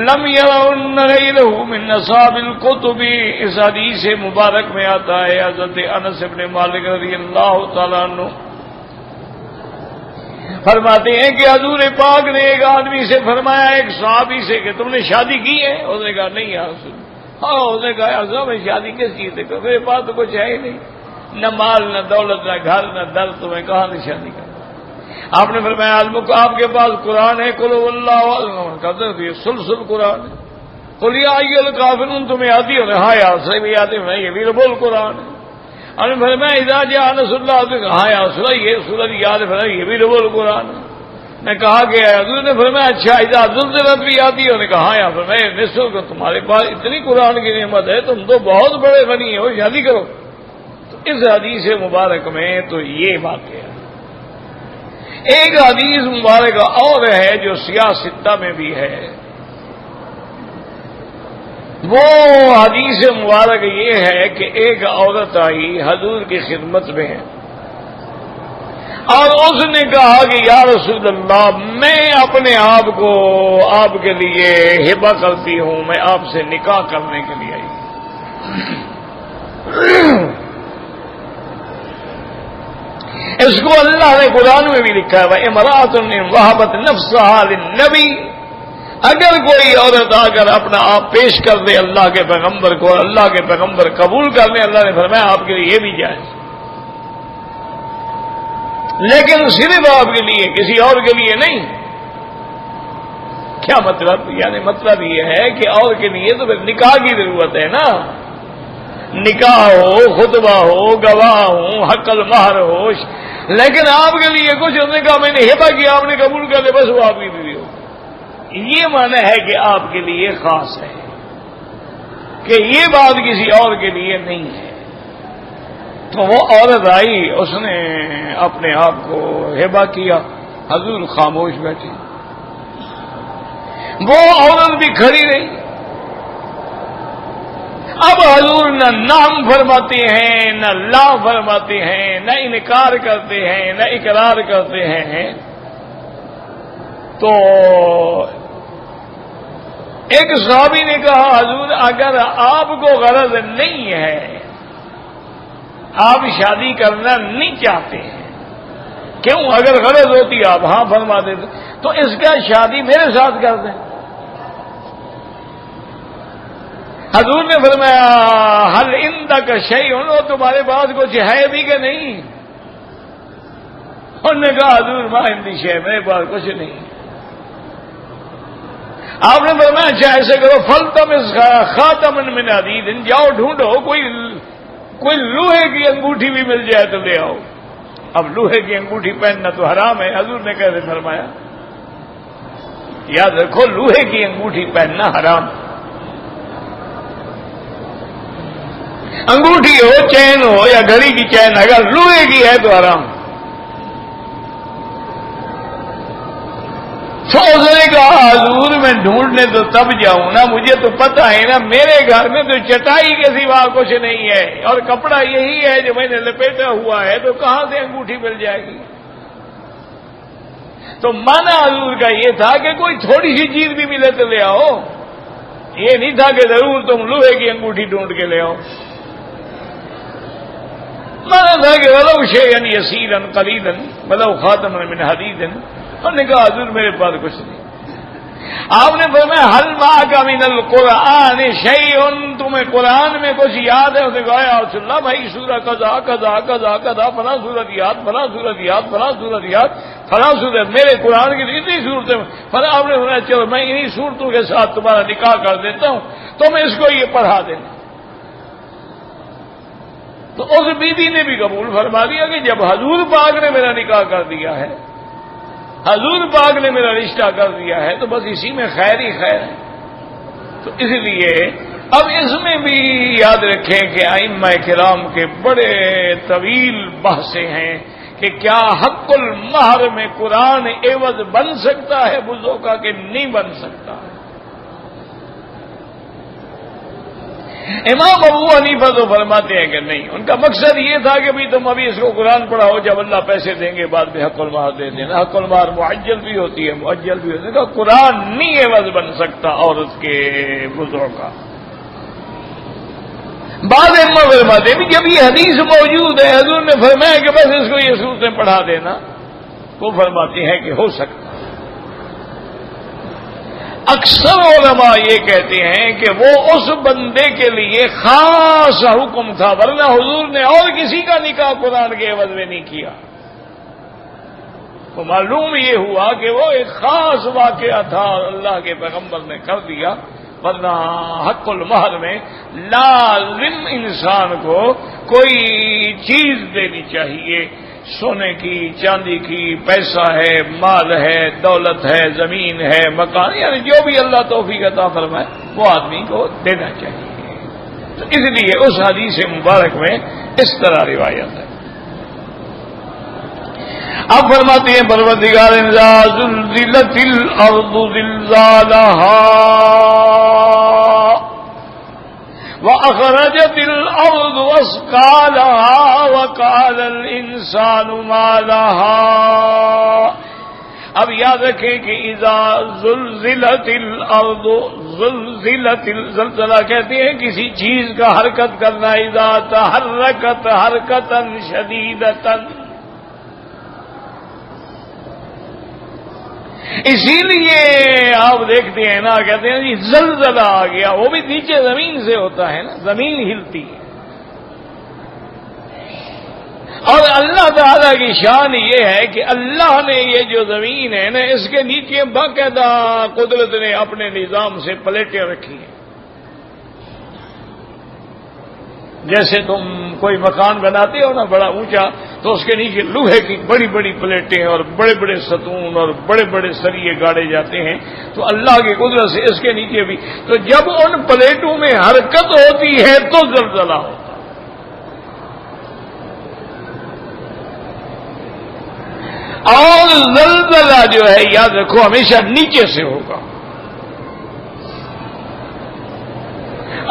لم يرون غيره من اصحاب الكتب۔ اس حدیث مبارک میں آتا ہے حضرت انس بن مالک رضی اللہ تعالیٰ عنہ فرماتے ہیں کہ حضور پاک نے ایک آدمی سے فرمایا، ایک صحابی سے، کہ تم نے شادی کی ہے؟ اس نے کہا نہیں یا رسول اللہ۔ ہاں، اس نے کہا حضرت میں شادی کس چیز سے کروں، میرے پاس تو کچھ ہے ہی نہیں، نہ مال نہ دولت نہ گھر نہ در، تو میں کہاں سے شادی کروں؟ آپ نے فرمایا آپ کے پاس قرآن ہے؟ قل هو اللہ کہتے ہیں یہ سلسل قرآن ہے۔ قل یا ایھا الکافرون تمہیں آتی ہو؟ ہاں یا رسول بھی آتی ہے، یہ بھی رب القرآن ہے۔ اور نے فرمایا اذا جاء نصر اللہ، ہاں یا رسول یہ سورۃ یاد ہے، یہ بھی رب القرآن ہے۔ میں کہا کہ حضور نے فرمایا اچھا اذا زلزلت بھی آتی ہے؟ نے کہا ہاں یا فرمایا نصر کو تمہارے پاس اتنی قرآن کی نعمت ہے، تم تو بہت بڑے غنی ہو، شادی کرو۔ اس حدیث مبارک میں تو یہ واقعہ ہے۔ ایک حدیث مبارک اور ہے جو سیاہ ستہ میں بھی ہے، وہ حدیث مبارک یہ ہے کہ ایک عورت آئی حضور کی خدمت میں اور اس نے کہا کہ یا رسول اللہ میں اپنے آپ کو آپ کے لیے ہبہ کرتی ہوں، میں آپ سے نکاح کرنے کے لیے آئی۔ اس کو اللہ نے قرآن میں بھی لکھا ہے وَامْرَأَةٌ وَهَبَتْ نَفْسَهَا لِلنَّبِيِّ۔ اگر کوئی عورت آ کر اپنا آپ پیش کر دے اللہ کے پیغمبر کو، اللہ کے پیغمبر قبول کر لیں، اللہ نے فرمایا آپ کے لیے یہ بھی جائز، لیکن صرف آپ کے لیے، کسی اور کے لیے نہیں۔ کیا مطلب؟ یعنی مطلب یہ ہے کہ اور کے لیے تو پھر نکاح کی ضرورت ہے نا، نکاح ہو، خطبہ ہو، گواہ ہو، حق المہر ہو، لیکن آپ کے لیے کچھ نے کہا میں نے ہبہ کیا، آپ نے قبول کر لیا، بس وہ آپ کی بیوی ہو۔ یہ معنی ہے کہ آپ کے لیے خاص ہے، کہ یہ بات کسی اور کے لیے نہیں ہے۔ تو وہ عورت آئی، اس نے اپنے آپ کو ہبہ کیا، حضور خاموش بیٹھی، وہ عورت بھی کھڑی رہی۔ اب حضور نہ نام فرماتے ہیں، نہ لا فرماتے ہیں، نہ انکار کرتے ہیں، نہ اقرار کرتے ہیں۔ تو ایک صحابی نے کہا حضور اگر آپ کو غرض نہیں ہے، آپ شادی کرنا نہیں چاہتے ہیں، کیوں؟ اگر غرض ہوتی آپ ہاں فرما دیتے، تو اس کا شادی میرے ساتھ کر دیں۔ حضور نے فرمایا حل عندک شیء، تمہارے پاس کچھ ہے بھی کہ نہیں؟ انہوں نے کہا حضور ما عندی شیء، میرے پاس کچھ نہیں۔ آپ نے فرمایا اچھا ایسے کرو فلتمس خاتما من حدید، جاؤ ڈھونڈو کوئی لوہے کی انگوٹھی بھی مل جائے تو لے آؤ۔ اب لوہے کی انگوٹھی پہننا تو حرام ہے، حضور نے کیسے فرمایا؟ یاد رکھو لوہے کی انگوٹھی پہننا حرام، انگوٹھی ہو چین ہو یا گھڑی کی چین اگر لوہے کی ہے تو حرام۔ سوچنے کا حضور میں ڈھونڈنے تو تب جاؤں نا، مجھے تو پتہ ہے نا میرے گھر میں تو چٹائی کے سوا کچھ نہیں ہے اور کپڑا یہی ہے جو میں نے لپیٹا ہوا ہے، تو کہاں سے انگوٹھی مل جائے گی؟ تو مانا حضور کا یہ تھا کہ کوئی تھوڑی سی چیز بھی ملے تو لے آؤ، یہ نہیں تھا کہ ضرور تم لوہے کی انگوٹھی ڈھونڈ کے لے آؤ۔ مانا تھا کہ ولو شیئا یسیرا قلیلا ولو خاتما من حدید، انہوں نے کہا حضور میرے پاس کچھ نہیں۔ آپ نے فرمایا حل معک من القرآن شیء، تمہیں قرآن میں کچھ یاد ہے؟ اسے کہا یا رسول اللہ بھائی سورہ قضا قضا قضا قضا فلاں سورت یاد، فلاں سورت یاد، فلاں سورت یاد، فلاں سورت، میرے قرآن کی اتنی صورتیں۔ فلاں آپ نے فرمایا چلو میں انہی صورتوں کے ساتھ تمہارا نکاح کر دیتا ہوں، تم اس کو یہ پڑھا دینا۔ تو اس بی بی نے بھی قبول فرما دیا کہ جب حضور پاک نے میرا نکاح کر دیا ہے، حضور پاک نے میرا رشتہ کر دیا ہے، تو بس اسی میں خیر ہی خیر ہے۔ تو اس لیے اب اس میں بھی یاد رکھیں کہ ائمہ کرام کے بڑے طویل بحثیں ہیں کہ کیا حق المہر میں قرآن عوض بن سکتا ہے بزوں کا کہ نہیں بن سکتا۔ امام ابو حنیفہ تو فرماتے ہیں کہ نہیں، ان کا مقصد یہ تھا کہ بھی تم ابھی اس کو قرآن پڑھاؤ، جب اللہ پیسے دیں گے بعد میں حق المہر دے دینا۔ حق المہر معجل بھی ہوتی ہے مؤجل بھی ہوتی ہے، قرآن نہیں عوض بن سکتا عورت کے بزوں کا۔ بعض امام فرماتے ہیں جب یہ حدیث موجود ہے، حضور نے فرمایا کہ بس اس کو یہ صورتیں پڑھا دینا، وہ فرماتے ہیں کہ ہو سکتا۔ اکثر علماء یہ کہتے ہیں کہ وہ اس بندے کے لیے خاص حکم تھا، ورنہ حضور نے اور کسی کا نکاح قرآن کے عوض میں نہیں کیا۔ تو معلوم یہ ہوا کہ وہ ایک خاص واقعہ تھا اور اللہ کے پیغمبر نے کر دیا، ورنہ حق المہر میں لازم انسان کو کوئی چیز دینی چاہیے، سونے کی، چاندی کی، پیسہ ہے، مال ہے، دولت ہے، زمین ہے، مکان، یعنی جو بھی اللہ توفیق عطا فرمائے وہ آدمی کو دینا چاہیے۔ تو اس لیے اس حدیث مبارک میں اس طرح روایت ہے۔ اب فرماتے ہیں پروردگار اذا زلزلت الارض زلزالها وَأَخْرَجَتِ الْأَرْضُ أَثْقَالَهَا وَقَالَ الْإِنسَانُ مَا لَهَا۔ اب یاد رکھیں کہ اذا زلزلت الارض، زلزلہ کہتے ہیں کسی چیز کا حرکت کرنا، اذا تحرکت حرکتا شدیدتا، اسی لیے آپ دیکھتے ہیں نا، کہتے ہیں جی زلزلہ آ گیا، وہ بھی نیچے زمین سے ہوتا ہے نا، زمین ہلتی ہے۔ اور اللہ تعالیٰ کی شان یہ ہے کہ اللہ نے یہ جو زمین ہے نا، اس کے نیچے باقاعدہ قدرت نے اپنے نظام سے پلیٹیں رکھی ہیں۔ جیسے تم کوئی مکان بناتے ہو نا بڑا اونچا، تو اس کے نیچے لوہے کی بڑی بڑی پلیٹیں اور بڑے بڑے ستون اور بڑے بڑے سریے گاڑے جاتے ہیں، تو اللہ کی قدرت سے اس کے نیچے بھی، تو جب ان پلیٹوں میں حرکت ہوتی ہے تو زلزلہ ہوتا ہے۔ اور زلزلہ جو ہے یاد رکھو ہمیشہ نیچے سے ہوگا،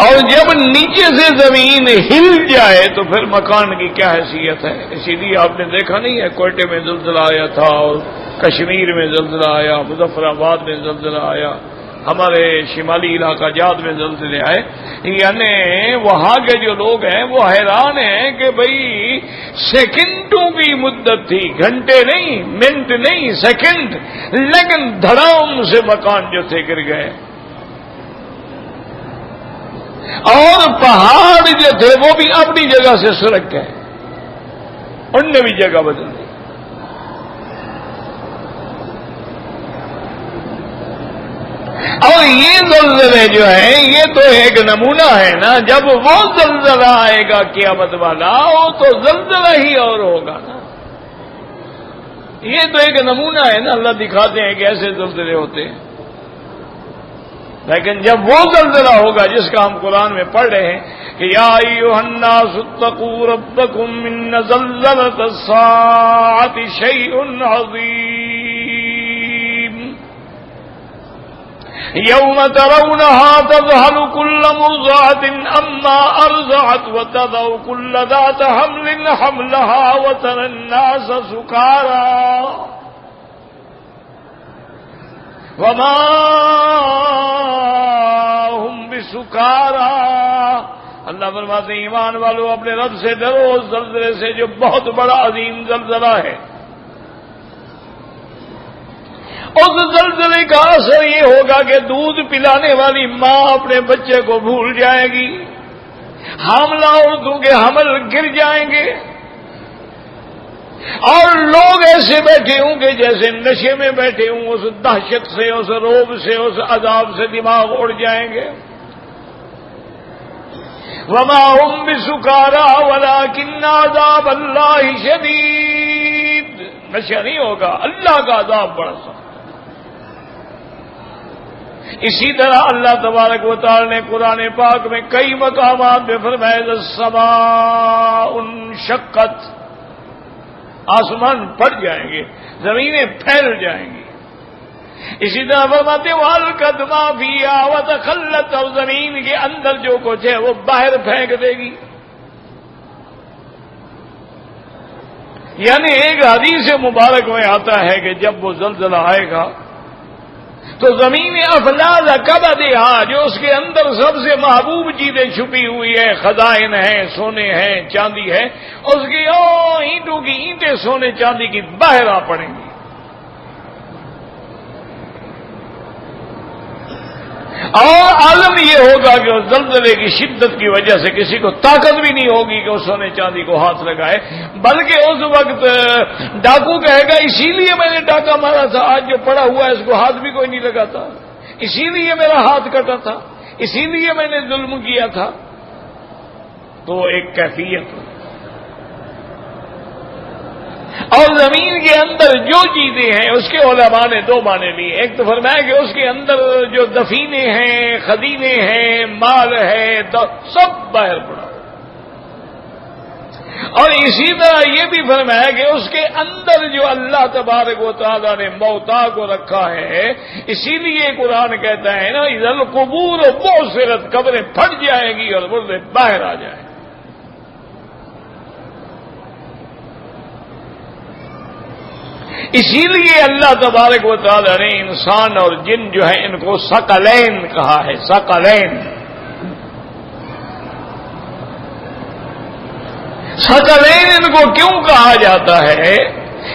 اور جب نیچے سے زمین ہل جائے تو پھر مکان کی کیا حیثیت ہے۔ اسی لیے آپ نے دیکھا نہیں ہے کوئٹے میں زلزلہ آیا تھا، اور کشمیر میں زلزلہ آیا، مظفر آباد میں زلزلہ آیا، ہمارے شمالی علاقہ جات میں زلزلے آئے، یعنی وہاں کے جو لوگ ہیں وہ حیران ہیں کہ بھئی سیکنڈوں کی مدت تھی، گھنٹے نہیں، منٹ نہیں، سیکنڈ، لیکن دھڑام سے مکان جو تھے گر گئے۔ اور پہاڑ جو تھے وہ بھی اپنی جگہ سے سرک گئے، ان نے بھی جگہ بدل دی۔ اور یہ زلزلے جو ہیں یہ تو ایک نمونہ ہے نا، جب وہ زلزلہ آئے گا قیامت والا وہ تو زلزلہ ہی اور ہوگا نا۔ یہ تو ایک نمونہ ہے نا، اللہ دکھاتے ہیں کہ ایسے زلزلے ہوتے ہیں، لیکن جب وہ زلزلہ ہوگا جس کا ہم قرآن میں پڑھ رہے ہیں کہ یا ایھا الناس اتقوا ربکم ان زلزلۃ الساعۃ شیء عظیم یوم ترونها تذهل كل مرضعة عما أرضعت وتضع كل ذات حمل حملها وترى الناس سكارى وما هم بسكارى۔ اللہ فرماتے ہیں ایمان والو اپنے رب سے ڈرو اس زلزلے سے جو بہت بڑا عظیم زلزلہ ہے۔ اس زلزلے کا اثر یہ ہوگا کہ دودھ پلانے والی ماں اپنے بچے کو بھول جائے گی، حاملہ عورتوں کے حمل گر جائیں گے، اور لوگ ایسے بیٹھے ہوں گے جیسے نشے میں بیٹھے ہوں، اس دہشت سے، اس رعب سے، اس عذاب سے دماغ اڑ جائیں گے۔ وما هم بسکارى ولكن عذاب اللہ شدید، نشہ نہیں ہوگا، اللہ کا عذاب بڑا سخت۔ اسی طرح اللہ تبارک و تعالی نے قرآن پاک میں کئی مقامات میں فرمایا السماء انشقت، آسمان پھٹ جائیں گے، زمینیں پھیل جائیں گی۔ اسی طرح فرماتے والقت ما فیہا وتخلت، اور زمین کے اندر جو کچھ ہے وہ باہر پھینک دے گی۔ یعنی ایک حدیث مبارک میں آتا ہے کہ جب وہ زلزلہ آئے گا تو زمین افلاذ کبدھا، جو اس کے اندر سب سے محبوب چیزیں چھپی ہوئی ہیں، خزائن ہیں، سونے ہیں، چاندی ہے، اس کی اینٹوں کی اینٹیں سونے چاندی کی باہر آ پڑیں گی۔ اور عالم یہ ہوگا کہ اس زلزلے کی شدت کی وجہ سے کسی کو طاقت بھی نہیں ہوگی کہ وہ سونے چاندی کو ہاتھ لگائے، بلکہ اس وقت ڈاکو کہے گا اسی لیے میں نے ڈاکہ مارا تھا، آج جو پڑا ہوا ہے اس کو ہاتھ بھی کوئی نہیں لگاتا، اسی لیے میرا ہاتھ کٹا تھا، اسی لیے میں نے ظلم کیا تھا۔ تو ایک کیفیت، اور زمین کے اندر جو چیزیں ہیں اس کے علماء نے دو معنی لیے۔ ایک تو فرمایا کہ اس کے اندر جو دفینے ہیں، خزینے ہیں، مال ہے، سب باہر پڑا، اور اسی طرح یہ بھی فرمایا کہ اس کے اندر جو اللہ تبارک و تعالیٰ نے موتا کو رکھا ہے، اسی لیے قرآن کہتا ہے نا اذا القبور بعثرت، قبریں پھٹ جائیں گی اور مردے باہر آ جائیں۔ اسی لیے اللہ تبارک و تعالی نے انسان اور جن جو ہے ان کو ثقلین کہا ہے، ثقلین۔ ثقلین ان کو کیوں کہا جاتا ہے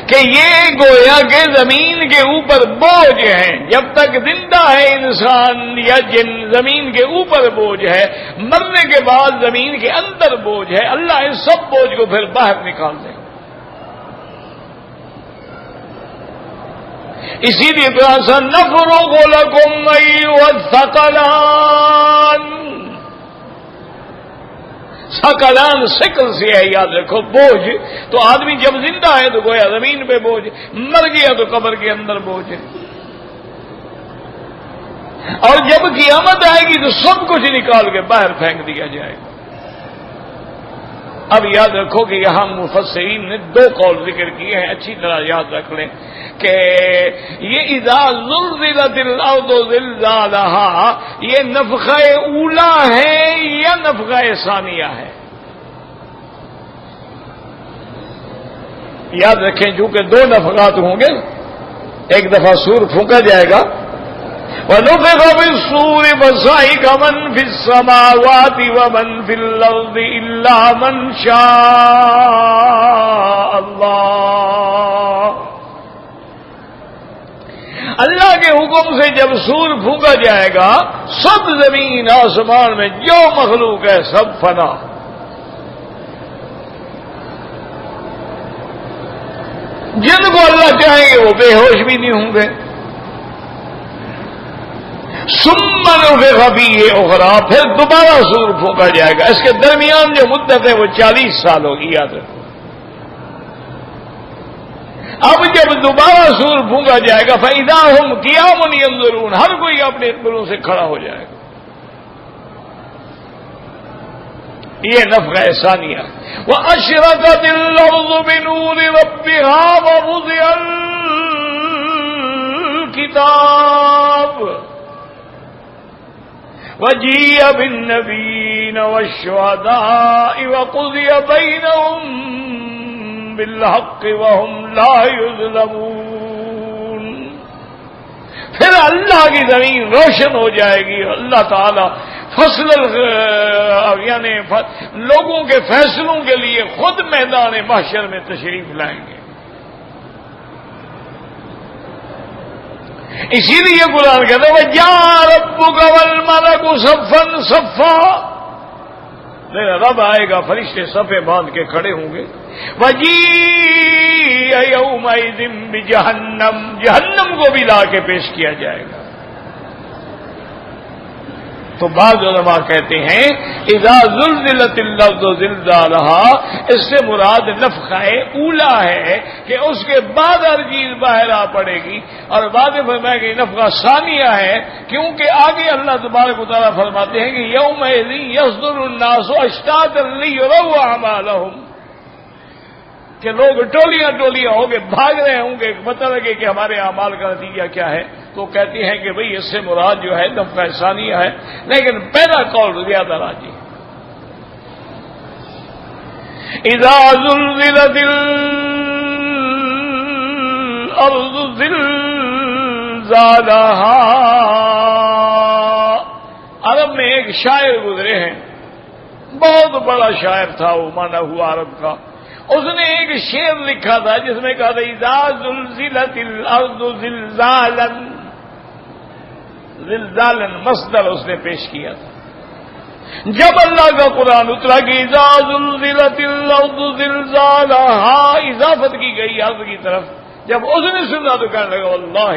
کہ یہ گویا کہ زمین کے اوپر بوجھ ہیں، جب تک زندہ ہے انسان یا جن زمین کے اوپر بوجھ ہے، مرنے کے بعد زمین کے اندر بوجھ ہے، اللہ اس سب بوجھ کو پھر باہر نکال دے۔ اسی لیے سنفرغ لکم ایھا الثقلان، ثقلان ثقل سے ہے، یاد رکھو بوجھ۔ تو آدمی جب زندہ ہے تو گویا زمین پہ بوجھ، مر گیا تو قبر کے اندر بوجھ ہے، اور جب قیامت آئے گی تو سب کچھ نکال کے باہر پھینک دیا جائے گا۔ اب یاد رکھو کہ یہاں مفسرین نے دو قول ذکر کیے ہیں، اچھی طرح یاد رکھ لیں کہ یہ اذا زلزلت الارض زلزالها یہ نفخہ اولا ہے یا نفخہ ثانیہ ہے؟ یاد رکھیں چونکہ دو نفخات ہوں گے، ایک دفعہ سور پھونکا جائے گا، وَنُفِخَ فِي الصُّورِ فَصَعِقَ مَن فِي السَّمَاوَاتِ وَمَن فِي الْأَرْضِ إِلَّا مَن شَاءَ اللَّهُ۔ اللہ کے حکم سے جب سور پھونکا جائے گا سب زمین آسمان میں جو مخلوق ہے سب فنا. جن کو اللہ چاہیں گے وہ بے ہوش بھی نہیں ہوں گے. ثم نفخ فیہ اخری، پھر دوبارہ سور پھونکا جائے گا. اس کے درمیان جو مدت ہے وہ 40 سال ہوگی، یاد رکھو. اب جب دوبارہ سور پھونکا جائے گا فَإِذَا هُمْ قِيَامٌ يَنظُرُونَ، ہر کوئی اپنے گلوں سے کھڑا ہو جائے گا. یہ نفخہ ثانیہ. وَأَشْرَقَتِ الْأَرْضُ بِنُورِ رَبِّهَا وَوُضِعَ الْكِتَابُ وَجِيءَ بِالنَّبِيِّينَ وَالشُّهَدَاءِ وَقُضِيَ بَيْنَهُم بِالْحَقِّ وَهُمْ لَا يُظْلَمُونَ. پھر اللہ کی زمین روشن ہو جائے گی. اللہ تعالی فصل یعنی لوگوں کے فیصلوں کے لیے خود میدان محشر میں تشریف لائیں گے. اسی لیے قرآن کہتا ہے وَجَاءَ رَبُّكَ وَالْمَلَكُ صَفًّا صَفًّا، میرا رب آئے گا، فرشتے صفے باندھ کے کھڑے ہوں گے. وَجِيءَ يَوْمَئِذٍ بِجَهَنَّمَ، جہنم کو بھی لا کے پیش کیا جائے گا. تو بعض علماء کہتے ہیں اذا زلزلت الارض زلزالها، اس سے مراد نفخہ اولا ہے کہ اس کے بعد ہر چیز باہر آ پڑے گی. اور بعد فرمایا کہ نفخہ ثانیہ ہے کیونکہ آگے اللہ تبارک و تعالیٰ فرماتے ہیں کہ یومئذ یصدر الناس اشتاتا لیروا اعمالهم، کہ لوگ ٹولیاں ٹولیاں ہو کے بھاگ رہے ہوں گے پتہ لگے کہ ہمارے اعمال کا نتیجہ کیا ہے. تو کہتے ہیں کہ بھئی اس سے مراد جو ہے نفخہ ثانیہ ہے، لیکن پہلا قول زیادہ راجی. اذا زلزلت الارض زلزالها، عرب میں ایک شاعر گزرے ہیں، بہت بڑا شاعر تھا، وہ مانا ہوا عرب کا. اس نے ایک شعر لکھا تھا جس میں کہا تھا اذا زلزلت الارض زلزالا، زلزالا مصدر اس نے پیش کیا تھا. جب اللہ کا قرآن اترا کہ اذا زلزلت الارض زلزالها اضافت کی گئی ارض کی طرف، جب اس نے سنا تو کہنے لگا واللہ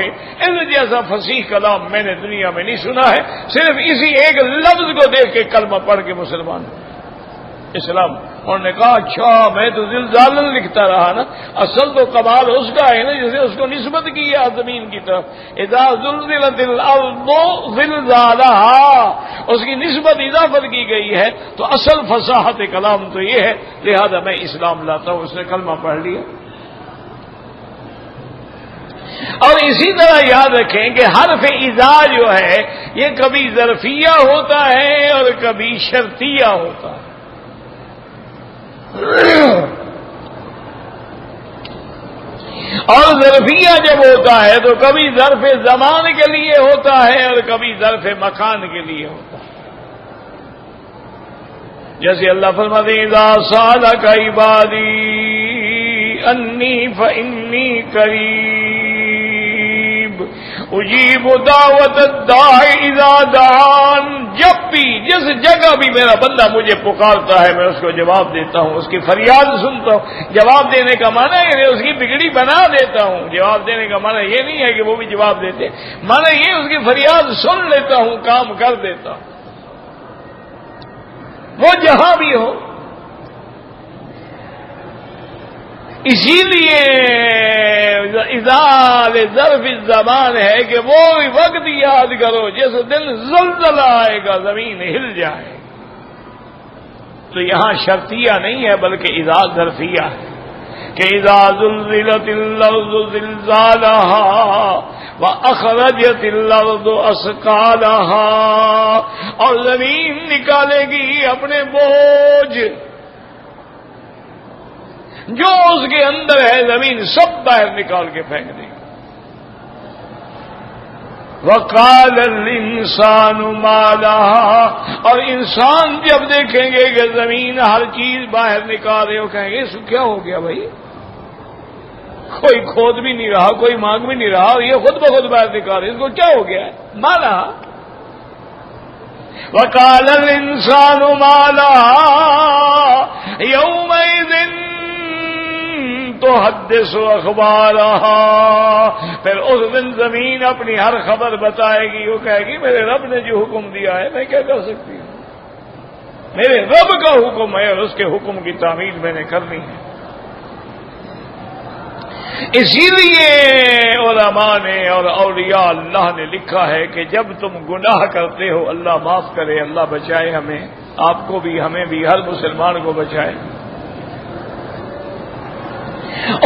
اس جیسا فصیح کلام میں نے دنیا میں نہیں سنا ہے. صرف اسی ایک لفظ کو دیکھ کے کلمہ پڑھ کے مسلمان اسلام. انہوں نے کہا اچھا میں تو زلزالن لکھتا رہا نا، اصل تو کمال اس کا ہے نا جسے اس کو نسبت کی ہے زمین کی طرف. اذا زلزلت الارض زلزالها، اس کی نسبت اضافت کی گئی ہے تو اصل فصاحت کلام تو یہ ہے. لہذا میں اسلام لاتا ہوں. اس نے کلمہ پڑھ لیا. اور اسی طرح یاد رکھیں کہ حرف اذا جو ہے یہ کبھی ظرفیہ ہوتا ہے اور کبھی شرطیہ ہوتا ہے. اور ظرفیہ جب ہوتا ہے تو کبھی ظرف زمان کے لیے ہوتا ہے اور کبھی ظرف مکان کے لیے ہوتا ہے. جیسے اللہ فرماتے ہیں اذا سالک عبادی انی فانی قریب اجیب دعوت الداع اذا دعان، جب بھی جس جگہ بھی میرا بندہ مجھے پکارتا ہے میں اس کو جواب دیتا ہوں، اس کی فریاد سنتا ہوں. جواب دینے کا معنی یعنی اس کی بگڑی بنا دیتا ہوں. جواب دینے کا معنی یہ نہیں ہے کہ وہ بھی جواب دیتے، معنی یہ اس کی فریاد سن لیتا ہوں، کام کر دیتا ہوں، وہ جہاں بھی ہو. اسی لیے اذا ظرف الزمان ہے کہ وہ وقت یاد کرو جس دن زلزلہ آئے گا، زمین ہل جائے. تو یہاں شرطیہ نہیں ہے بلکہ اذا ظرفیہ ہے کہ اذا زلزلت الارض زلزالها واخرجت الارض اثقالها، اور زمین نکالے گی اپنے بوجھ جو اس کے اندر ہے، زمین سب باہر نکال کے پھینک دے گی. وقال الانسان ما لها، اور انسان جب دیکھیں گے کہ زمین ہر چیز باہر نکال رہے ہو کہیں گے اس کو کیا ہو گیا بھائی، کوئی کھود بھی نہیں رہا، کوئی مانگ بھی نہیں رہا، یہ خود بخود باہر نکال رہے، اس کو کیا ہو گیا ہے؟ مالا وقال الانسان مالا یومئذ تحدث اخبارہا، پھر اس دن زمین اپنی ہر خبر بتائے گی، وہ کہے گی میرے رب نے جو حکم دیا ہے میں کیا کر سکتی ہوں، میرے رب کا حکم ہے اور اس کے حکم کی تعمیل میں نے کرنی ہے۔ اسی لیے علماء نے اور اولیاء اللہ نے لکھا ہے کہ جب تم گناہ کرتے ہو، اللہ معاف کرے، اللہ بچائے ہمیں، آپ کو بھی، ہمیں بھی، ہر مسلمان کو بچائے۔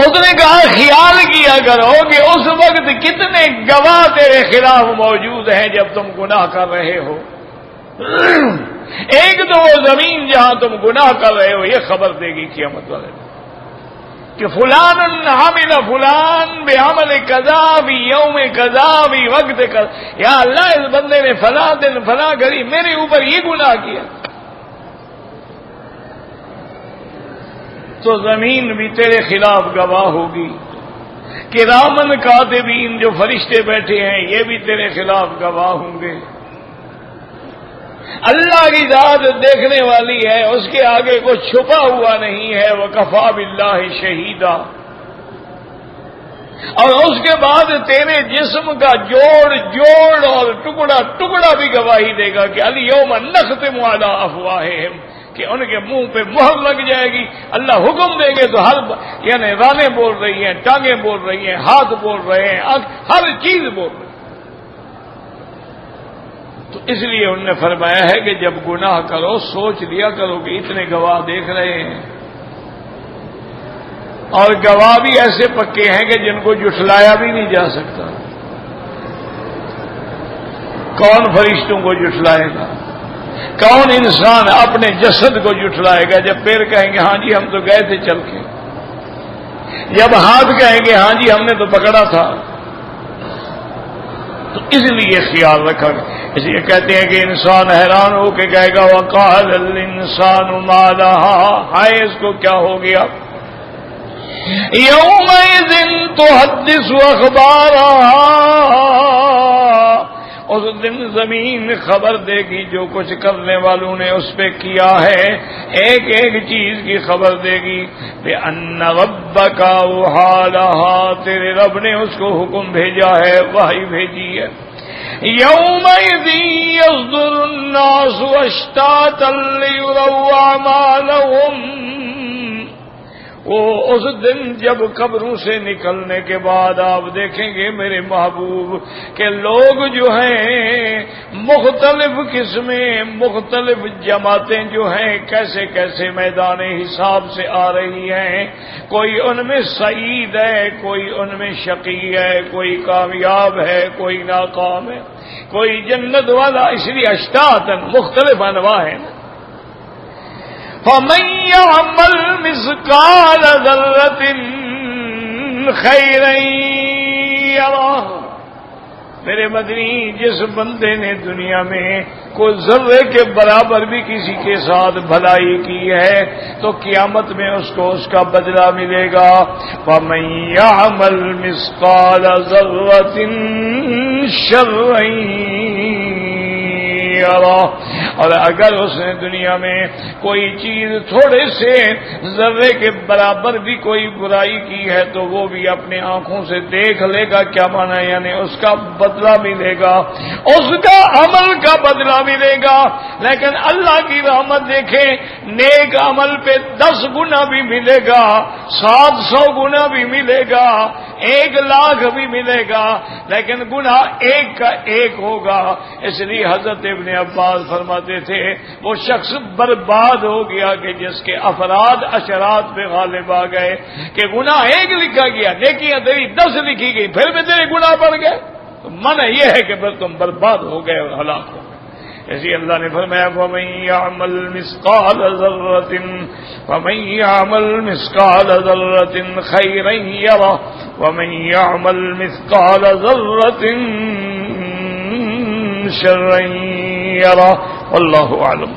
اس نے کہا خیال کیا کرو کہ اس وقت کتنے گواہ تیرے خلاف موجود ہیں جب تم گناہ کر رہے ہو۔ ایک تو وہ زمین جہاں تم گناہ کر رہے ہو یہ خبر دے گی قیامت والے دن کہ فلان عامل فلان بعمل کذا فی یوم کذا فی وقت کذا، یا اللہ اس بندے نے فلاں دن فلاں گھڑی میرے اوپر یہ گناہ کیا، تو زمین بھی تیرے خلاف گواہ ہوگی، کرامن کاتبین جو فرشتے بیٹھے ہیں یہ بھی تیرے خلاف گواہ ہوں گے۔ اللہ کی ذات دیکھنے والی ہے، اس کے آگے کچھ چھپا ہوا نہیں ہے، وکفا باللہ شہیدا۔ اور اس کے بعد تیرے جسم کا جوڑ اور ٹکڑا ٹکڑا بھی گواہی دے گا کہ الیوم نختم علی افواہہم، کہ ان کے منہ پہ مہر لگ جائے گی، اللہ حکم دیں گے تو یعنی رانیں بول رہی ہیں، ٹانگیں بول رہی ہیں، ہاتھ بول رہے ہیں، ہر چیز بول رہی ہے۔ تو اس لیے انہوں نے فرمایا ہے کہ جب گناہ کرو سوچ لیا کرو کہ اتنے گواہ دیکھ رہے ہیں، اور گواہ بھی ایسے پکے ہیں کہ جن کو جھٹلایا بھی نہیں جا سکتا۔ کون فرشتوں کو جھٹلائے گا؟ کون انسان اپنے جسد کو جھٹلائے گا؟ جب پیر کہیں گے ہاں جی ہم تو گئے تھے چل کے، جب ہاتھ کہیں گے ہاں جی ہم نے تو پکڑا تھا۔ تو اس لیے خیال رکھا گیا، اس لیے کہتے ہیں کہ انسان حیران ہو کے کہے گا وقال الانسان ما لہا، ہائے اس کو کیا ہو گیا، یومئذ تحدث اخبارہا، اس دن زمین خبر دے گی جو کچھ کرنے والوں نے اس پہ کیا ہے، ایک ایک چیز کی خبر دے گی، بِأَنَّ رَبَّكَ أَوْحَىٰ لَهَا، تیرے رب نے اس کو حکم بھیجا ہے، وحی بھیجی ہے۔ يَوْمَئِذٍ يَصْدُرُ النَّاسُ أَشْتَاتًا لِيُرَوْا أَعْمَالَهُمْ، وہ اس دن جب قبروں سے نکلنے کے بعد آپ دیکھیں گے میرے محبوب کہ لوگ جو ہیں مختلف قسمیں، مختلف جماعتیں جو ہیں کیسے کیسے میدان حساب سے آ رہی ہیں، کوئی ان میں سعید ہے، کوئی ان میں شقی ہے، کوئی کامیاب ہے، کوئی ناکام ہے، کوئی جنت والا، اس لیے اشتاتاً مختلف انواع ہیں۔ فَمَن يَعْمَلْ مِثْقَالَ ذَرَّةٍ خَيْرًا يَرَهُ، میرے مدنی جس بندے نے دنیا میں کوئی ذرے کے برابر بھی کسی کے ساتھ بھلائی کی ہے تو قیامت میں اس کو اس کا بدلہ ملے گا۔ فَمَن يَعْمَلْ مِثْقَالَ ذَرَّةٍ شَرًّا يَرَهُ، اور اگر اس نے دنیا میں کوئی چیز تھوڑے سے ذرے کے برابر بھی کوئی برائی کی ہے تو وہ بھی اپنے آنکھوں سے دیکھ لے گا، کیا مانا یعنی اس کا بدلہ ملے گا، اس کا عمل کا بدلہ ملے گا۔ لیکن اللہ کی رحمت دیکھیں، نیک عمل پہ 10 گنا بھی ملے گا، 700 گنا بھی ملے گا، 1,00,000 بھی ملے گا، لیکن گناہ ایک کا ایک ہوگا۔ اس لیے حضرت ابن عباس فرماتے تھے وہ شخص برباد ہو گیا کہ جس کے افراد اشرات پہ غالب آ گئے کہ گناہ ایک لکھا گیا، نیکیاں تیری 10 لکھی گئی، پھر بھی تیرے گناہ بڑھ گئے، تو منع یہ ہے کہ پھر تم برباد ہو گئے اور ہلاک ہو گئے۔ اسی اللہ نے فرمایا فَمَن يَعْمَلْ مِثْقَالَ ذَرَّةٍ خَيْرًا يَرَهُ وَمَن يَعْمَلْ مِثْقَالَ ذَرَّةٍ شَرًّا يَرَهُ واللہ اعلم۔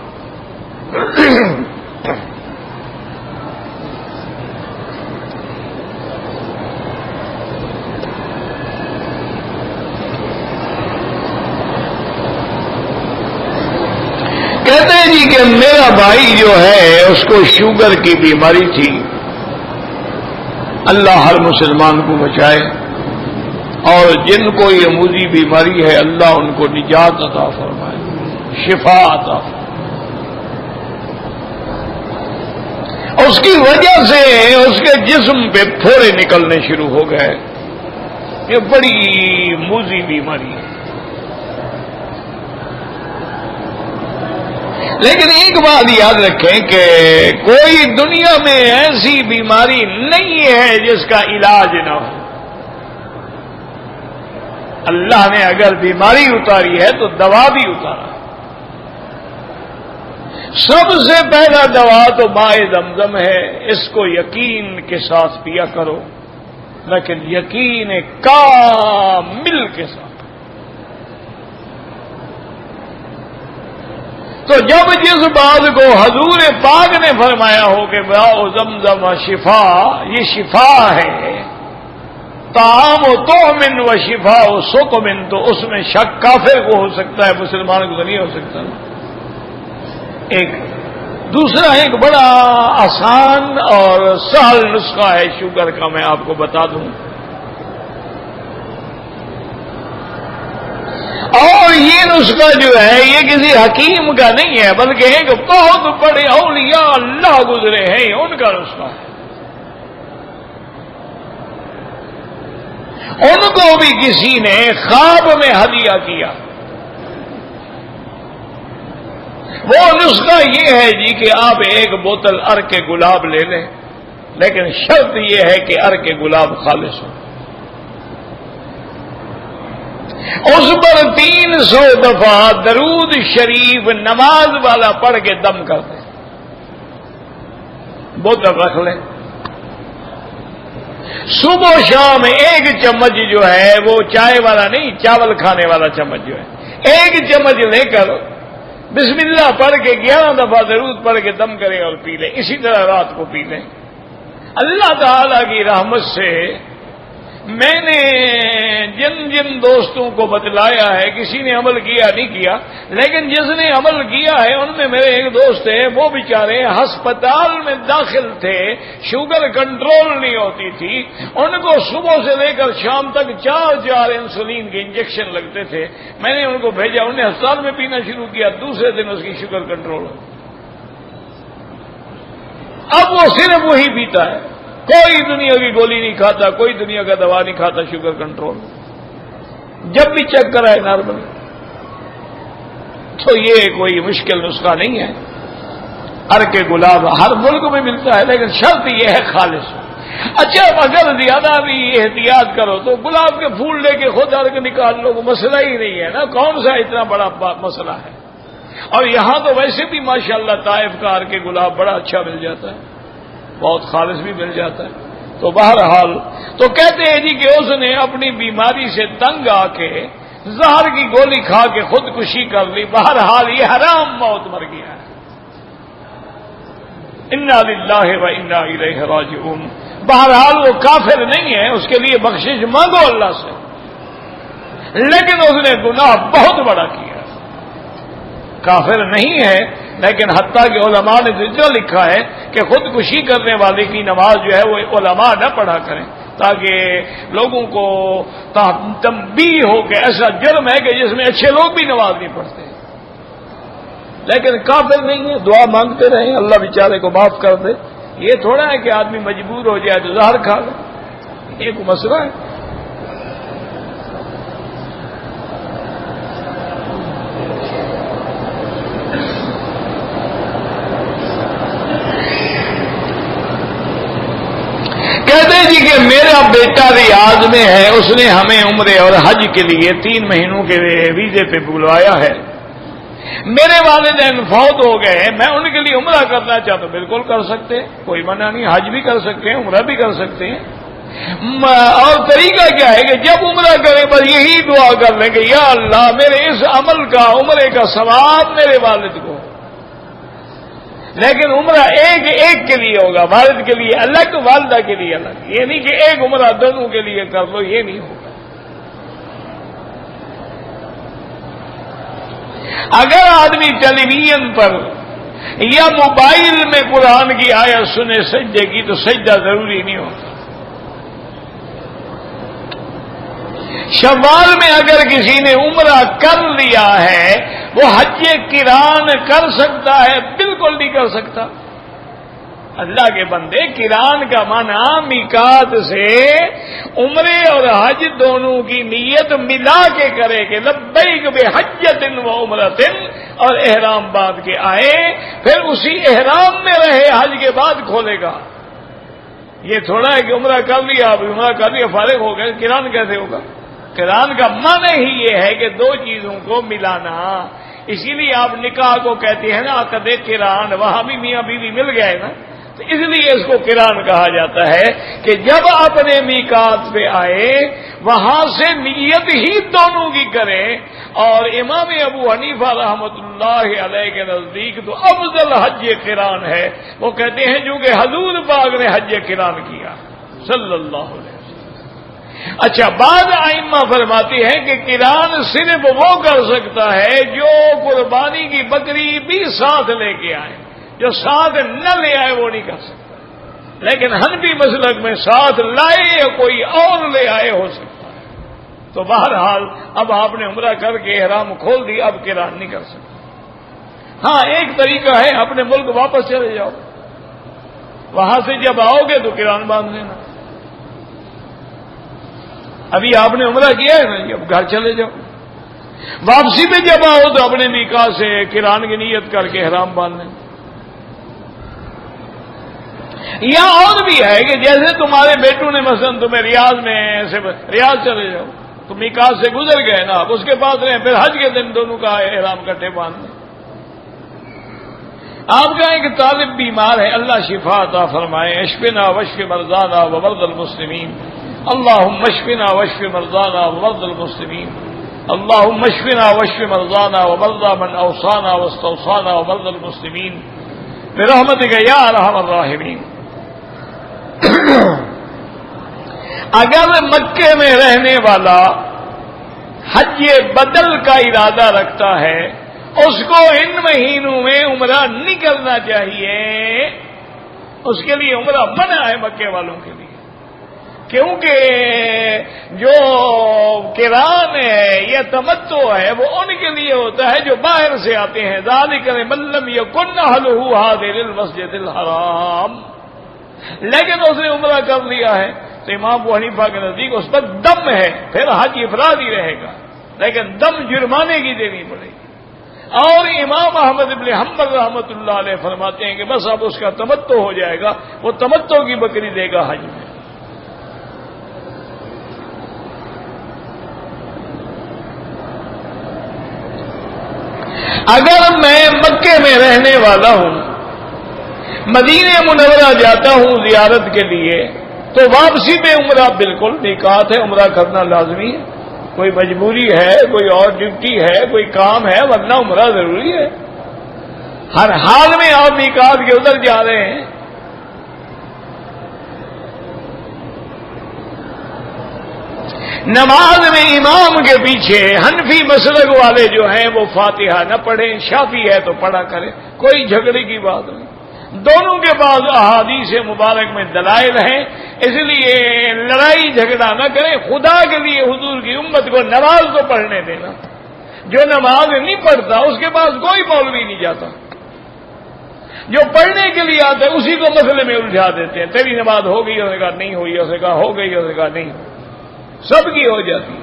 جی کہ میرا بھائی جو ہے اس کو شوگر کی بیماری تھی، اللہ ہر مسلمان کو بچائے، اور جن کو یہ موذی بیماری ہے اللہ ان کو نجات عطا فرمائے، شفا عطا فرمائے۔ اس کی وجہ سے اس کے جسم پہ پھوڑے نکلنے شروع ہو گئے۔ یہ بڑی موذی بیماری ہے، لیکن ایک بات یاد رکھیں کہ کوئی دنیا میں ایسی بیماری نہیں ہے جس کا علاج نہ ہو۔ اللہ نے اگر بیماری اتاری ہے تو دوا بھی اتارا۔ سب سے پہلا دوا تو ماء زمزم ہے، اس کو یقین کے ساتھ پیا کرو، لیکن یقین کامل کے ساتھ۔ تو جب جس بات کو حضور پاک نے فرمایا ہو کہ ماء زمزم شفا، یہ شفا ہے، طعام و طعم و شفا و سقم، تو اس میں شک کافر کو ہو سکتا ہے، مسلمان کو تو نہیں ہو سکتا۔ ایک دوسرا ایک بڑا آسان اور سہل نسخہ ہے شوگر کا، میں آپ کو بتا دوں، اور یہ نسخہ جو ہے یہ کسی حکیم کا نہیں ہے، بلکہ ایک بہت بڑے اولیاء اللہ گزرے ہیں، ان کا نسخہ ہے۔ ان کو بھی کسی نے خواب میں ہدیہ کیا۔ وہ نسخہ یہ ہے جی کہ آپ ایک بوتل عرق گلاب لے لیں، لیکن شرط یہ ہے کہ عرق گلاب خالص ہو۔ اس پر 300 دفعہ درود شریف نماز والا پڑھ کے دم کر دیں، بوتل رکھ لیں۔ صبح و شام ایک چمچ جو ہے وہ چائے والا نہیں، چاول کھانے والا چمچ جو ہے، ایک چمچ لے کر بسم اللہ پڑھ کے 11 دفعہ درود پڑھ کے دم کریں اور پی لیں، اسی طرح رات کو پی لیں۔ اللہ تعالی کی رحمت سے میں نے جن جن دوستوں کو بتلایا ہے، کسی نے عمل کیا نہیں کیا، لیکن جس نے عمل کیا ہے ان میں میرے ایک دوست ہیں، وہ بیچارے ہسپتال میں داخل تھے، شوگر کنٹرول نہیں ہوتی تھی، ان کو صبح سے لے کر شام تک 4 انسولین کے انجیکشن لگتے تھے۔ میں نے ان کو بھیجا، انہوں نے ہسپتال میں پینا شروع کیا، دوسرے دن اس کی شوگر کنٹرول ہو۔ اب وہ صرف وہی پیتا ہے، کوئی دنیا کی گولی نہیں کھاتا، کوئی دنیا کا دوا نہیں کھاتا، شوگر کنٹرول۔ جب بھی چیک کرائے نارمل، تو یہ کوئی مشکل نسخہ نہیں ہے۔ عرق گلاب ہر ملک میں ملتا ہے، لیکن شرط یہ ہے خالص۔ اچھا اگر زیادہ بھی احتیاط کرو تو گلاب کے پھول لے کے خود عرق نکال لو، وہ مسئلہ ہی نہیں ہے نا، کون سا اتنا بڑا مسئلہ ہے۔ اور یہاں تو ویسے بھی ماشاءاللہ طائف کا عرق گلاب بڑا اچھا مل جاتا ہے، بہت خالص بھی مل جاتا ہے۔ تو بہرحال تو کہتے ہیں جی کہ اس نے اپنی بیماری سے تنگ آ کے زہر کی گولی کھا کے خودکشی کر لی، بہرحال یہ حرام موت مر گیا ہے۔ انا للہ و انا الیہ راجعون۔ بہرحال وہ کافر نہیں ہے، اس کے لیے بخشش مانگو اللہ سے، لیکن اس نے گناہ بہت بڑا کیا۔ کافر نہیں ہے، لیکن حتیٰ کہ علماء نے اتنا لکھا ہے کہ خودکشی کرنے والے کی نماز جو ہے وہ علماء نہ پڑھا کریں، تاکہ لوگوں کو تنبیہ ہو کہ ایسا جرم ہے کہ جس میں اچھے لوگ بھی نماز نہیں پڑھتے۔ لیکن کافر نہیں ہے، دعا مانگتے رہیں اللہ بیچارے کو معاف کر دے۔ یہ تھوڑا ہے کہ آدمی مجبور ہو جائے تو زہر کھا لے، یہ کوئی مسئلہ ہے؟ کہتے جی کہ میرا بیٹا ریاض میں ہے، اس نے ہمیں عمرے اور حج کے لیے 3 مہینوں کے ویزے پہ بلوایا ہے۔ میرے والدین فوت ہو گئے ہیں، میں ان کے لیے عمرہ کرنا چاہتا ہوں۔ بالکل کر سکتے ہیں، کوئی منع نہیں، حج بھی کر سکتے ہیں، عمرہ بھی کر سکتے ہیں۔ اور طریقہ کیا ہے کہ جب عمرہ کریں بس یہی دعا کر لیں کہ یا اللہ میرے اس عمل کا، عمرے کا ثواب میرے والد کو، لیکن عمرہ ایک کے لیے ہوگا، والد کے لیے الگ، والدہ کے لیے الگ۔ یہ نہیں کہ ایک عمرہ دونوں کے لیے کر لو، یہ نہیں ہوگا۔ اگر آدمی ٹیلی ویژن پر یا موبائل میں قرآن کی آیت سنے سجدے کی تو سجدہ ضروری نہیں ہوتا. شوال میں اگر کسی نے عمرہ کر لیا ہے وہ حج قران کر سکتا ہے؟ بالکل نہیں کر سکتا. اللہ کے بندے، قران کا معنی میقات سے عمرے اور حج دونوں کی نیت ملا کے کرے کہ لبیک بحجۃ و عمرۃ، اور احرام باندھ کے آئے، پھر اسی احرام میں رہے، حج کے بعد کھولے گا. یہ تھوڑا ہے کہ عمرہ کر لیا، اب عمرہ کر لیا فارغ ہو گئے، قران کیسے ہوگا؟ قران کا معنی ہی یہ ہے کہ دو چیزوں کو ملانا. اسی لیے آپ نکاح کو کہتے ہیں نا عقد قران، وہاں بھی میاں بیوی مل گئے نا، تو اس لیے اس کو قران کہا جاتا ہے کہ جب اپنے میقات پہ آئے وہاں سے نیت ہی دونوں کی کریں. اور امام ابو حنیفہ رحمۃ اللہ علیہ کے نزدیک تو افضل حج قران ہے. وہ کہتے ہیں چونکہ حضور پاک نے حج قران کیا صلی اللہ علیہ وسلم. اچھا، بعض ائمہ فرماتے ہیں کہ قران صرف وہ کر سکتا ہے جو قربانی کی بکری بھی ساتھ لے کے آئے. جو ساتھ نہ لے آئے وہ نہیں کر سکتا. لیکن حنفی مسلک میں ساتھ لائے یا کوئی اور لے آئے ہو سکتا ہے. تو بہرحال اب آپ نے عمرہ کر کے احرام کھول دی، اب قران نہیں کر سکتا. ہاں، ایک طریقہ ہے اپنے ملک واپس چلے جاؤ، وہاں سے جب آؤ گے تو قران باندھ لینا. ابھی آپ نے عمرہ کیا ہے نا، اب گھر چلے جاؤ. واپسی پہ جب آؤ تو اپنے میقات سے قران کی نیت کر کے احرام باندھ لیں. یا اور بھی ہے کہ جیسے تمہارے بیٹوں نے مثلا تمہیں ریاض میں سے ریاض چلے جاؤ، تم میقات سے گزر گئے نا، آپ اس کے پاس رہیں، پھر حج کے دن دونوں کا احرام کٹھے باندھ لیں. آپ کا ایک طالب بیمار ہے، اللہ شفا عطا فرمائے. اشفنا واشف مرضانا ومرضى المسلمین. اللهم اشفنا واشف مرضانا ومرضى المسلمین. اللهم اشفنا واشف مرضانا ومرضى من اوصانا واستوصانا ومرضى المسلمین برحمتک یا ارحم الراحمین. اگر مکے میں رہنے والا حج بدل کا ارادہ رکھتا ہے، اس کو ان مہینوں میں عمرہ نہیں کرنا چاہیے. اس کے لیے عمرہ منع ہے مکے والوں کے لیے، کیونکہ جو قران ہے یا تمتع ہے وہ ان کے لیے ہوتا ہے جو باہر سے آتے ہیں. ذالک لمن لم یکن اہلہ حاضر المسجد الحرام. لیکن اس نے عمرہ کر لیا ہے تو امام ابو حنیفہ کے نزدیک اس پر دم ہے، پھر حج افرادی رہے گا، لیکن دم جرمانے کی دینی پڑے گی. اور امام احمد بن حنبل رحمۃ اللہ علیہ فرماتے ہیں کہ بس اب اس کا تمتع ہو جائے گا، وہ تمتع کی بکری دے گا حج میں. اگر میں مکے میں رہنے والا ہوں، مدینہ منورہ جاتا ہوں زیارت کے لیے، تو واپسی میں عمرہ بالکل میقات ہے، عمرہ کرنا لازمی ہے. کوئی مجبوری ہے، کوئی اور ڈیوٹی ہے، کوئی کام ہے، ورنہ عمرہ ضروری ہے. ہر حال میں آپ میقات کے ادھر جا رہے ہیں. نماز میں امام کے پیچھے حنفی مسلک والے جو ہیں وہ فاتحہ نہ پڑھیں، شافعی ہے تو پڑھا کریں، کوئی جھگڑے کی بات نہیں. دونوں کے بعد احادیث مبارک میں دلائل ہیں، اس لیے لڑائی جھگڑا نہ کریں. خدا کے لیے حضور کی امت کو نماز تو پڑھنے دینا. جو نماز نہیں پڑھتا اس کے پاس کوئی مولوی نہیں جاتا. جو پڑھنے کے لیے آتا ہے اسی کو مسئلے میں الجھا دیتے ہیں. تیری نماز ہو گئی، اس نے کہا نہیں ہوئی، اس نے کہا ہو گئی، اس نے کہا نہیں، سب کی ہو جاتی ہے.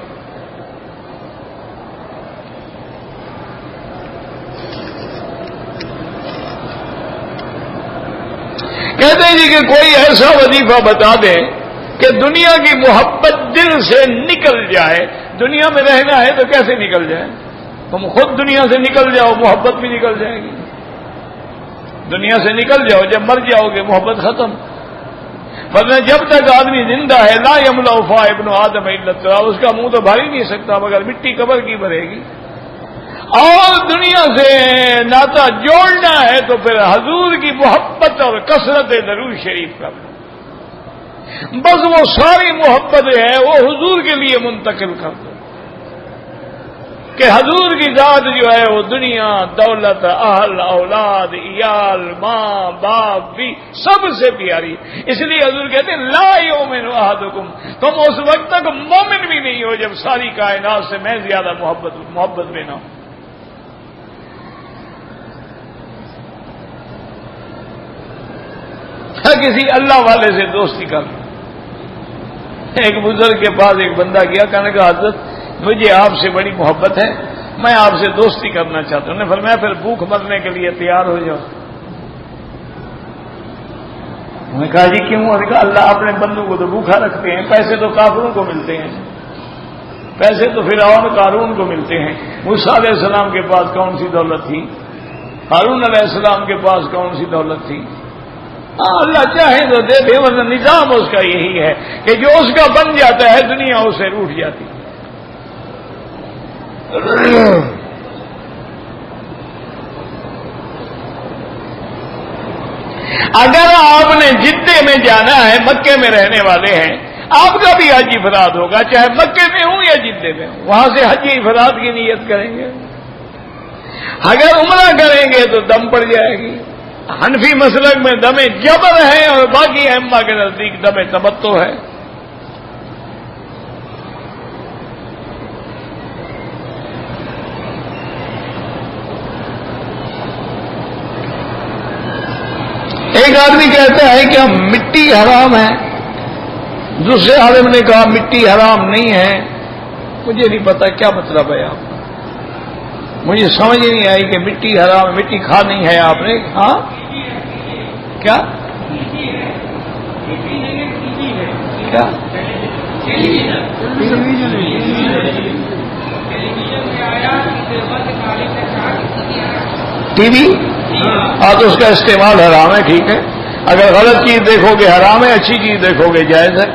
کہتے ہیں جی کہ کوئی ایسا وظیفہ بتا دیں کہ دنیا کی محبت دل سے نکل جائے. دنیا میں رہنا ہے تو کیسے نکل جائے؟ تم خود دنیا سے نکل جاؤ، محبت بھی نکل جائے گی. دنیا سے نکل جاؤ، جب مر جاؤ گے محبت ختم. ورنہ جب تک آدمی زندہ ہے لا یملأ فا ابن آدم الا التراب، اس کا منہ تو بھر ہی نہیں سکتا مگر مٹی قبر کی بھرے گی. اور دنیا سے ناطہ جوڑنا ہے تو پھر حضور کی محبت اور کثرت درود شریف کا، بس وہ ساری محبت ہے وہ حضور کے لیے منتقل کر دو. کہ حضور کی ذات جو ہے وہ دنیا، دولت، اہل، اولاد، عیال، ماں، باپ بھی سب سے پیاری. اس لیے حضور کہتے ہیں لا یؤمن احدکم، تم اس وقت تک مومن بھی نہیں ہو جب ساری کائنات سے میں زیادہ محبت میں نہ ہوں. کسی اللہ والے سے دوستی کر. ایک بزرگ کے پاس ایک بندہ گیا، کہنے کا حضرت مجھے آپ سے بڑی محبت ہے، میں آپ سے دوستی کرنا چاہتا ہوں. انہوں نے فرمایا پھر بھوک مرنے کے لیے تیار ہو جاؤ. انہوں نے کہا جی کیوں؟ انہوں نے کہا اللہ اپنے بندوں کو تو بھوکھا رکھتے ہیں، پیسے تو کافروں کو ملتے ہیں، پیسے تو فرعون قارون کو ملتے ہیں. موسیٰ علیہ السلام کے پاس کون سی دولت تھی؟ ہارون علیہ السلام کے پاس کون سی دولت تھی؟ اللہ چاہے تو دے دے، ورنہ نظام اس کا یہی ہے کہ جو اس کا بن جاتا ہے دنیا اسے روٹ جاتی. اگر آپ نے جدے میں جانا ہے، مکے میں رہنے والے ہیں، آپ کا بھی حج افراد ہوگا، چاہے مکے میں ہوں یا جدے میں ہوں، وہاں سے حج افراد کی نیت کریں گے. اگر عمرہ کریں گے تو دم پڑ جائے گی. حنفی مسلک میں دم جبر ہے اور باقی ائمہ کے نزدیک دم تمتع ہے. ایک آدمی کہتا ہے کہ مٹی حرام ہے، دوسرے عالم نے کہا مٹی حرام نہیں ہے. مجھے نہیں پتا کیا مطلب ہے آپ، مجھے سمجھ نہیں آئی کہ مٹی حرام، مٹی کھانی ہے آپ نے. ہاں کیا کیا ٹی وی؟ ہاں تو اس کا استعمال حرام ہے، ٹھیک ہے. اگر غلط چیز دیکھو گے حرام ہے، اچھی چیز دیکھو گے جائز ہے.